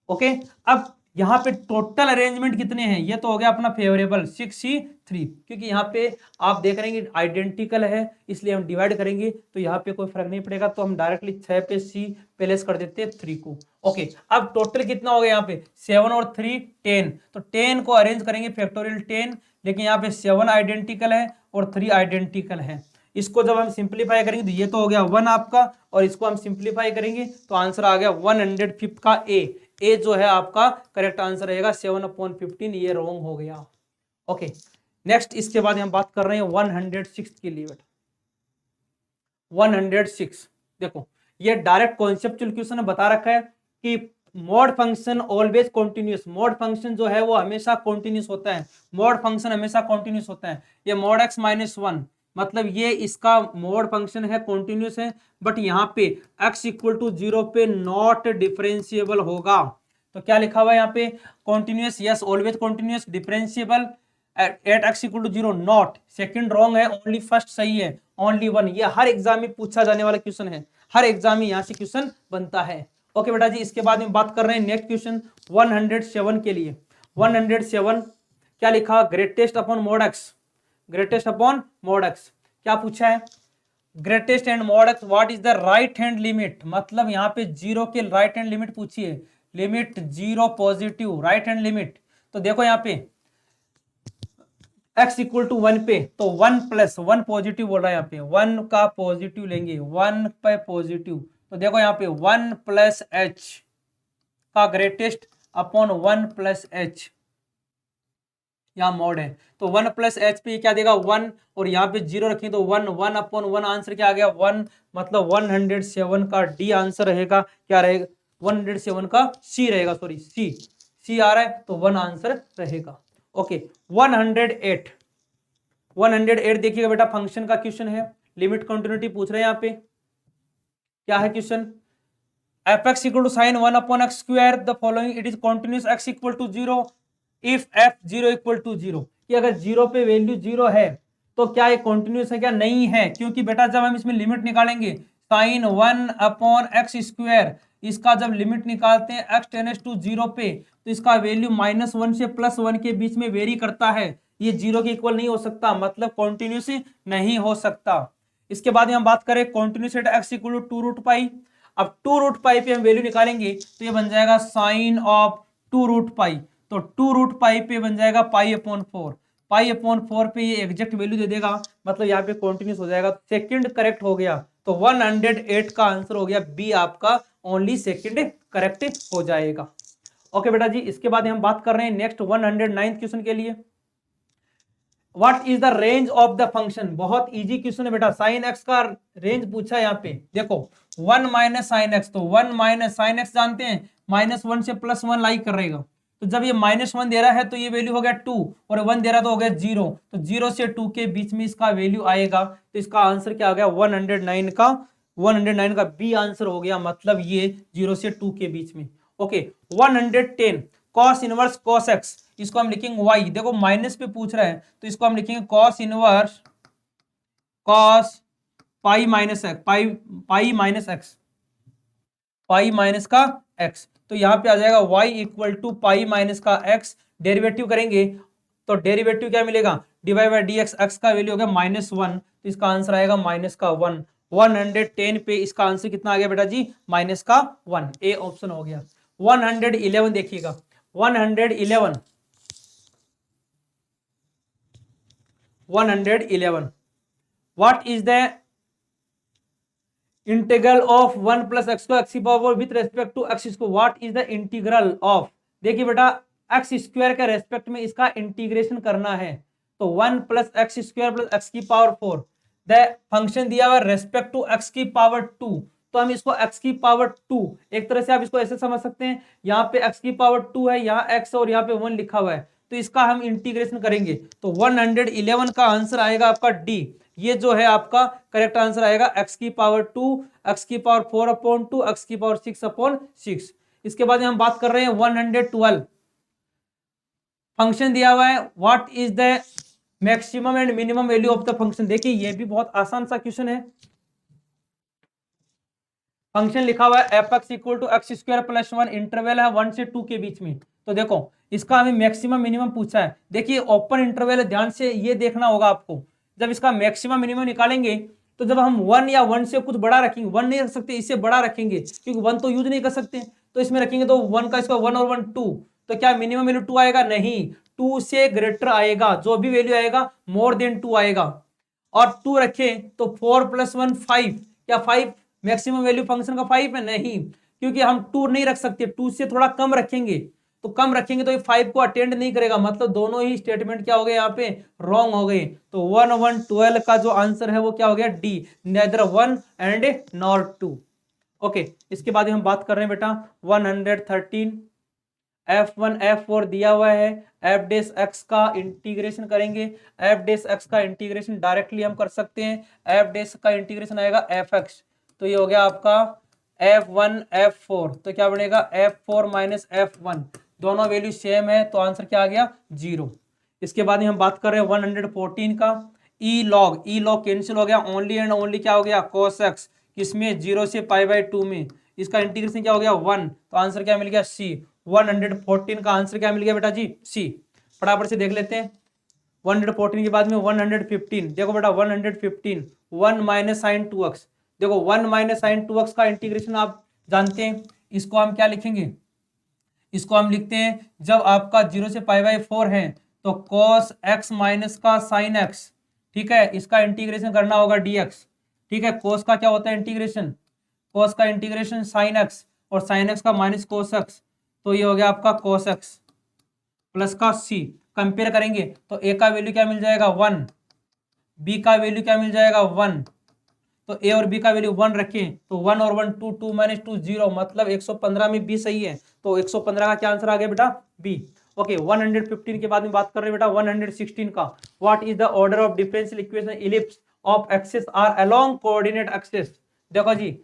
ओके अब यहाँ पे टोटल अरेंजमेंट कितने हैं, ये तो हो गया अपना फेवरेबल 6C3, क्योंकि यहाँ पे आप देख रहे हैं आइडेंटिकल है इसलिए हम डिवाइड करेंगे तो यहाँ पे कोई फर्क नहीं पड़ेगा, तो हम डायरेक्टली 6 पे C प्लेस कर देते हैं 3 को। ओके अब टोटल कितना हो गया यहाँ पे, 7 और 3 10, तो 10 को अरेंज करेंगे फैक्टोरियल 10, लेकिन यहाँ पे 7 आइडेंटिकल है और 3 आइडेंटिकल है। इसको जब हम सिंप्लीफाई करेंगे तो ये तो हो गया 1 आपका, और इसको हम सिंप्लीफाई करेंगे तो आंसर आ गया 105 का ए। ए जो है आपका करेक्ट आंसर रहेगा 7/15, ये रॉन्ग हो गया। ओके नेक्स्ट, इसके बाद हम बात कर रहे हैं 106 के लिए बेटा। 106 देखो, ये डायरेक्ट कॉन्सेप्चुअल क्वेश्चन ने बता रखा है कि mod function always continuous, mod function जो है वो हमेशा कॉन्टिन्यूस होता है, मॉड फंक्शन हमेशा कॉन्टिन्यूस होता है। ये मॉड x माइनस 1 मतलब ये इसका मॉड फंक्शन है, कॉन्टिन्यूस है, बट यहाँ पे x इक्वल टू 0 पे नॉट डिफरेंशिएबल होगा। तो क्या लिखा हुआ है यहाँ पे, continuous, yes always continuous, differentiable at x equal to 0 not, second wrong है, ओनली फर्स्ट सही है, ओनली वन। ये हर एग्जाम में पूछा जाने वाला क्वेश्चन है, हर एग्जाम में यहाँ से क्वेश्चन बनता है। ओके बेटा जी, इसके बाद में बात कर रहे हैं नेक्स्ट क्वेश्चन 107 के लिए। 107 क्या लिखा, greatest upon mod x, greatest upon mod x. क्या पूछा है, greatest and mod x what is the right hand limit, मतलब यहाँ पे जीरो के राइट हैंड लिमिट पूछी है, limit zero positive right hand limit. तो देखो यहाँ पे x इक्वल टू 1 पे, तो 1 प्लस 1 पॉजिटिव बोल रहा है, यहाँ पे 1 का पॉजिटिव लेंगे, 1 पे पॉजिटिव, तो देखो यहाँ पे 1 प्लस एच का ग्रेटेस्ट अपॉन 1 प्लस एच, यहाँ मॉड है, तो 1 प्लस एच पे क्या देगा 1, और यहाँ पे 0 रखें तो 1, 1 अपॉन 1 आंसर क्या आ गया 1, मतलब 107 का डी आंसर रहेगा, क्या रहेगा 107 का सी रहेगा, सॉरी सी आ रहा है, तो 1 आंसर रहेगा। ओके 108 देखिएगा बेटा, फंक्शन का क्वेश्चन है, लिमिट कंटिन्यूटी पूछ रहे हैं यहाँ पे। क्या है question, F x equal to sine 1 upon x square the following it is continuous X equal to 0 if F 0 equal to 0, कि अगर 0 पे वैल्यू 0 है तो क्या ये कॉन्टिन्यूस है, क्या नहीं है, क्योंकि बेटा जब हम इसमें लिमिट निकालेंगे साइन 1 अपॉन एक्स स्क्वायर, इसका जब लिमिट निकालते हैं x टेंड्स टू 0 पे, तो इसका वैल्यू -1 से +1 के बीच में वेरी करता है, ये 0 के इक्वल नहीं हो सकता, मतलब कॉन्टिन्यूस नहीं हो सकता। इसके बाद हम बात करें continuous at x equal to 2√π, अब 2√π पे हम वैल्यू निकालेंगे तो ये बन जाएगा साइन ऑफ 2√π, तो 2√π पे बन जाएगा π/4, π/4 पे ये एग्जैक्ट वैल्यू दे देगा, मतलब यहाँ पे कॉन्टिन्यूस हो जाएगा, सेकंड करेक्ट हो गया, तो 108 का आंसर हो गया बी आपका, ओनली सेकंड करेक्ट हो जाएगा। ओके बेटा जी, इसके बाद हम बात कर रहे हैं नेक्स्ट 109 क्वेश्चन के लिए। What is the range of the function, बहुत इजी क्वेश्चन है बेटा, साइन एक्स का रेंज पूछा है यहाँ पे, देखो 1 माइनस साइन एक्स, तो 1 माइनस साइन एक्स जानते हैं -1 से +1 लाइक करेगा, तो जब ये -1 दे रहा है तो ये वैल्यू हो गया 2, और 1 दे रहा तो हो गया 0, तो 0 से 2 के बीच में इसका वैल्यू आएगा, तो इसका आंसर क्या आ गया 109 का बी आंसर हो गया, मतलब ये 0 से 2 के बीच में। Okay 110 cos inverse cos x, इसको हम लिखेंगे y, देखो माइनस पे पूछ रहा है तो इसको हम लिखेंगे cos inverse cos pi minus X, pi minus का x, तो यहाँ पे आ जाएगा y equal to pi minus का x, डेरिवेटिव करेंगे तो डेरिवेटिव क्या मिलेगा, डिवाइड बाई dx, x का वैल्यू हो गया -1, तो इसका आंसर आएगा -1, 110 पे इसका आंसर कितना आ गया बेटा जी -1, ए ऑप्शन हो गया। 111 देखिएगा, 111 what is the integral of 1 plus x को एक्स की power with respect to x square, what is the integral of, देखिए बेटा एक्स स्क्वायर के रेस्पेक्ट में इसका इंटीग्रेशन करना है, तो 1 plus x square plus x की पावर 4, द फंक्शन दिया हुआ रेस्पेक्ट टू एक्स की पावर 2, तो हम इसको x की पावर 2, एक तरह से आप इसको ऐसे समझ सकते हैं, यहाँ पे x की पावर 2 है, यहाँ x और यहाँ पे 1 लिखा हुआ है, तो इसका हम इंटीग्रेशन करेंगे, तो 111 का आंसर आएगा आपका डी, ये जो है आपका करेक्ट आंसर आएगा x की पावर 2, x की पावर 4/2, x की पावर 6/6। इसके बाद हम बात कर रहे हैं 112, फंक्शन दिया हुआ है, what is the maximum and minimum value of the function, देखिए ये भी बहुत आसान सा क्वेश्चन है, फंक्शन लिखा हुआ है F x equal to x square plus 1, interval है 1 से 2 के बीच में, तो देखो इसका हमें मैक्सिमम मिनिमम पूछा है, देखिए ओपन इंटरवल है, ध्यान से ये देखना होगा आपको, जब इसका मैक्सिमम मिनिमम निकालेंगे तो जब हम 1 या 1 से कुछ बड़ा रखेंगे, 1 नहीं रख सकते, इससे बड़ा रखेंगे क्योंकि 1 तो यूज नहीं कर सकते, तो इसमें रखेंगे तो 1 का इसका 1 और 1 2, तो क्या मिनिमम वैल्यू 2 आएगा, नहीं 2 से ग्रेटर आएगा, जो भी वैल्यू आएगा मोर देन 2 आएगा, और 2 रखें तो 4 + 1 5, क्या 5 मैक्सिमम वैल्यू फंक्शन का 5 है, नहीं, क्योंकि हम 2 नहीं रख सकते, 2 से थोड़ा कम रखेंगे, तो कम रखेंगे तो ये 5 को अटेंड नहीं करेगा, मतलब दोनों ही स्टेटमेंट क्या हो गए यहाँ पे रॉन्ग हो गए। तो 1 1 12 का जो आंसर है वो क्या हो गया D, neither 1 and nor 2। Okay, इसके बाद हम बात कर रहे हैं बेटा 113 F1 F4 दिया हुआ है, एफ डेस एक्स का इंटीग्रेशन करेंगे। एफ डेस एक्स का इंटीग्रेशन डायरेक्टली हम कर सकते हैं, एफ डेस का इंटीग्रेशन आएगा एफ एक्स, तो ये हो गया आपका F1 F4, तो क्या बनेगा F4 माइनस F1, दोनों वैल्यू सेम है तो आंसर क्या आ गया 0। इसके बाद हम बात कर रहे हैं 114 का, ई लॉग कैंसिल हो गया, ओनली एंड ओनली क्या हो गया cos x, किसमें 0 से π/2 में, इसका इंटीग्रेशन क्या हो गया 1, तो आंसर क्या मिल गया सी। 114 का आंसर क्या मिल गया बेटा जी सी। फटाफट से देख लेते हैं 114 के बाद में 115, देखो बेटा 115 1 माइनस साइन 2x, देखो 1 माइनस साइन 2x का इंटीग्रेशन आप जानते हैं, इसको हम क्या लिखेंगे, इसको हम लिखते हैं जब आपका 0 से π/4 है तो cos x माइनस का साइन x, ठीक है, इसका इंटीग्रेशन करना होगा dx, ठीक है, cos का क्या होता है इंटीग्रेशन, cos का इंटीग्रेशन साइन x और साइन x का माइनस cos x, तो ये हो गया आपका cos x प्लस का c, कंपेयर करेंगे तो a का वैल्यू क्या मिल जाएगा 1, b का वैल्यू क्या मिल जाएगा 1, तो a और b का वैल्यू 1 रखें तो 1 और 1 2, 2 माइनस 2 0, मतलब 115 में b सही है, तो 115 का क्या आंसर आ गया बेटा b। ओके, 115 के बाद में बात कर रहे हैं बेटा 116 का, what is the order of differential equation ellipse of axis are along coordinate axis. देखो जी,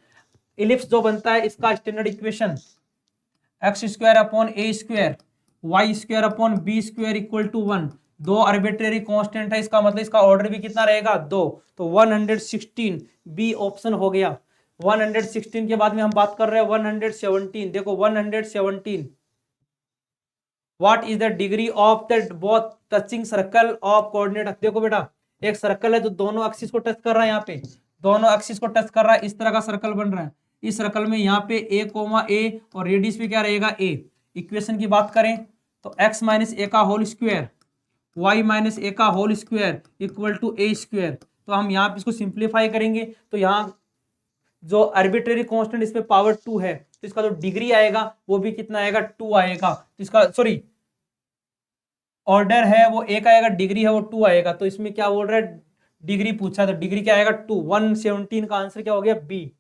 इलिप्स जो बनता है इसका standard equation x square upon a square y square upon b square equal to 1, दो आर्बिट्रेरी कांस्टेंट है, इसका मतलब इसका ऑर्डर भी कितना रहेगा 2, तो 116 बी ऑप्शन हो गया। 116 के बाद में हम बात कर रहे हैं 117, देखो 117, what is the degree of the both touching circle of coordinate, देखो बेटा एक सर्कल है जो दोनों एक्सिस को टच कर रहा है, यहाँ पे दोनों एक्सिस को टच कर रहा है, इस तरह का सर्कल बन रहा है, इस सर्कल में यहाँ पे a, और रेडियस पे क्या रहेगा a। इक्वेशन की बात करें तो x माइनस ए का whole square y minus a का whole square equal to a square, तो हम यहाँ पे इसको सिंप्लीफाई करेंगे तो यहाँ जो आर्बिट्रेरी कांस्टेंट इस पे पावर 2 है, तो इसका जो डिग्री आएगा वो भी कितना आएगा 2 आएगा, तो इसका सॉरी ऑर्डर है वो एक आएगा, डिग्री है वो 2 आएगा, तो इसमें क्या बोल रहा है डिग्री पूछा, तो डिग्री क्या आएगा 2, 117 का आंसर क्या हो गया बी।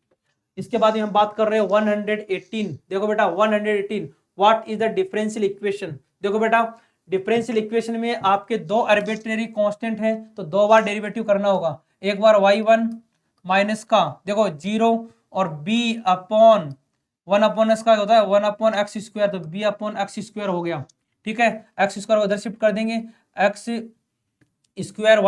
इसके बाद हम बात कर रहे हैं 118, देखो बेटा 118, what is the differential equation, देखो बेटा डिफरेंशियल इक्वेशन में आपके दो आर्बिट्रेरी कांस्टेंट है तो दो बार डेरिवेटिव करना होगा, एक बार y1 माइनस का देखो 0 और b अपॉन 1 अपॉन एस का होता है 1 अपॉन एक्स स्क्वायर, तो b अपॉन एक्स स्क्वायर हो गया, ठीक है, एक्स स्क्वायर उधर शिफ्ट कर देंगे, x square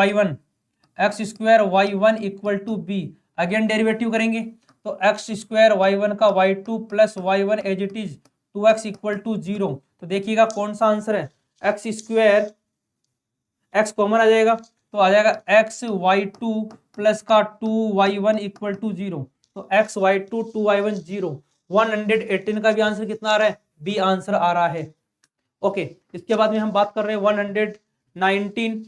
y one equal to b, again derivative करेंगे तो एक्स स्क्वायर y1 का y2 plus y1 as it is 2x equal to 0, तो देखिएगा कौन सा आंसर है, एक्स स्क्वायर एक्स कॉमन आ जाएगा तो आ जाएगा एक्स वाई टू प्लस का 2y1 इक्वल टू 0, तो एक्स वाई टू 2y1 0। 118 का भी आंसर कितना आ रहा है बी आंसर आ रहा है। ओके, इसके बाद में हम बात कर रहे हैं 119,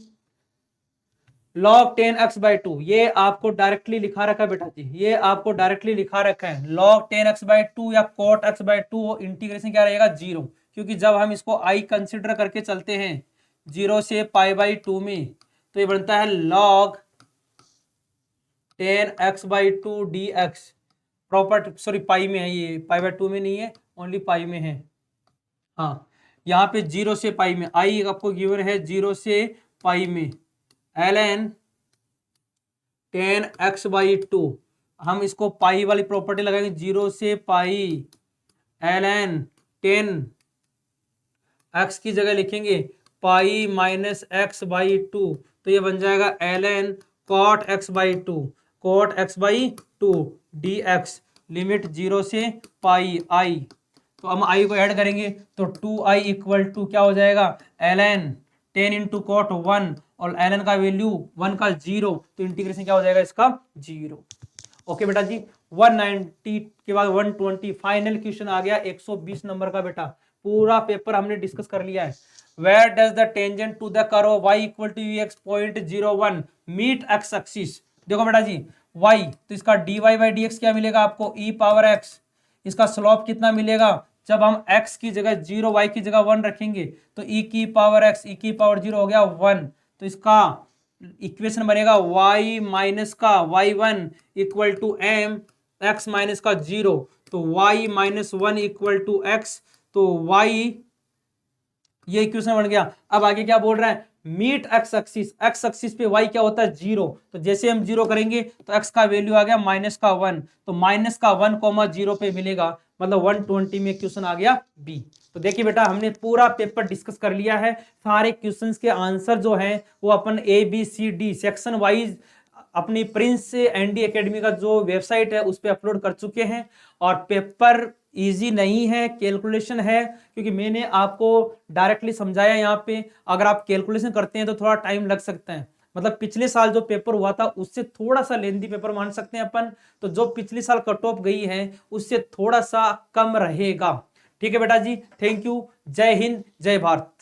log 10x/2, ये आपको डायरेक्टली लिखा रखा है बेटा जी, ये आपको डायरेक्टली लिखा रखा है log 10x/2 या cot x/2, इंटीग्रेशन क्या रहेगा 0, क्योंकि जब हम इसको i कंसिडर करके चलते हैं 0 से π/2 में तो ये बनता है log 10x/2 dx, proper sorry पाई में है, ये π/2 में नहीं है, ओनली पाई में है, हाँ यहाँ पे 0 से पाई में, i आपको गिवन है 0 से पाई में ln 10x/2, हम इसको पाई वाली प्रॉपर्टी लगाएंगे 0 से पाई ln 10x की जगह लिखेंगे पाई माइनस x/2, तो ये बन जाएगा ln cot x/2 dx, limit 0 से पाई i, तो हम i को ऐड करेंगे तो 2i इक्वल टू क्या हो जाएगा ln 10 इंटू कॉट 1 और ln का वैल्यू 1 का 0, तो इंटीग्रेशन क्या हो जाएगा इसका 0। ओके बेटा जी, 190 के बाद 120 फाइनल क्वेश्चन आ गया 120 नंबर का बेटा, पूरा पेपर हमने डिस्कस कर लिया है। Where does the tangent to the curve y equal to ux point 01 meet x axis, देखो बेटा जी y, तो इसका dy बाई dx क्या मिलेगा आपको e पावर x, इसका स्लोप कितना मिलेगा, जब हम x की जगह 0 y की जगह 1 रखेंगे तो e की पावर x e की पावर 0 हो गया 1, तो इसका इक्वेशन बनेगा y माइनस का y1 equal to m x minus का 0, तो y minus 1 equal to x, तो y ये इक्वेशन बन गया। अब आगे क्या बोल रहा है, मीट एक्स एक्सिस पे y क्या होता है 0, तो जैसे हम 0 करेंगे तो x का वैल्यू आ गया माइनस का 1, तो माइनस का 1,0 पे मिलेगा, मतलब 120 में क्वेश्चन आ गया बी। तो देखिए बेटा हमने पूरा पेपर डिस्कस कर लिया है, सारे क्वेश्चंस के आंसर जो हैं वो अपन ABCD सेक्शन वाइज अपनी प्रिंस एनडी एकेडमी का जो वेबसाइट है उस पर अपलोड कर चुके हैं। और पेपर इजी नहीं है, कैलकुलेशन है, क्योंकि मैंने आपको डायरेक्टली समझाया यहाँ पे, अगर आप कैलकुलेशन करते हैं तो थोड़ा टाइम लग सकता है, मतलब पिछले साल जो पेपर हुआ था उससे थोड़ा सा लेंदी पेपर मान सकते हैं अपन, तो जो पिछले साल कट ऑफ गई है उससे थोड़ा सा कम रहेगा। ठीक है बेटा जी, थैंक यू, जय हिंद जय भारत।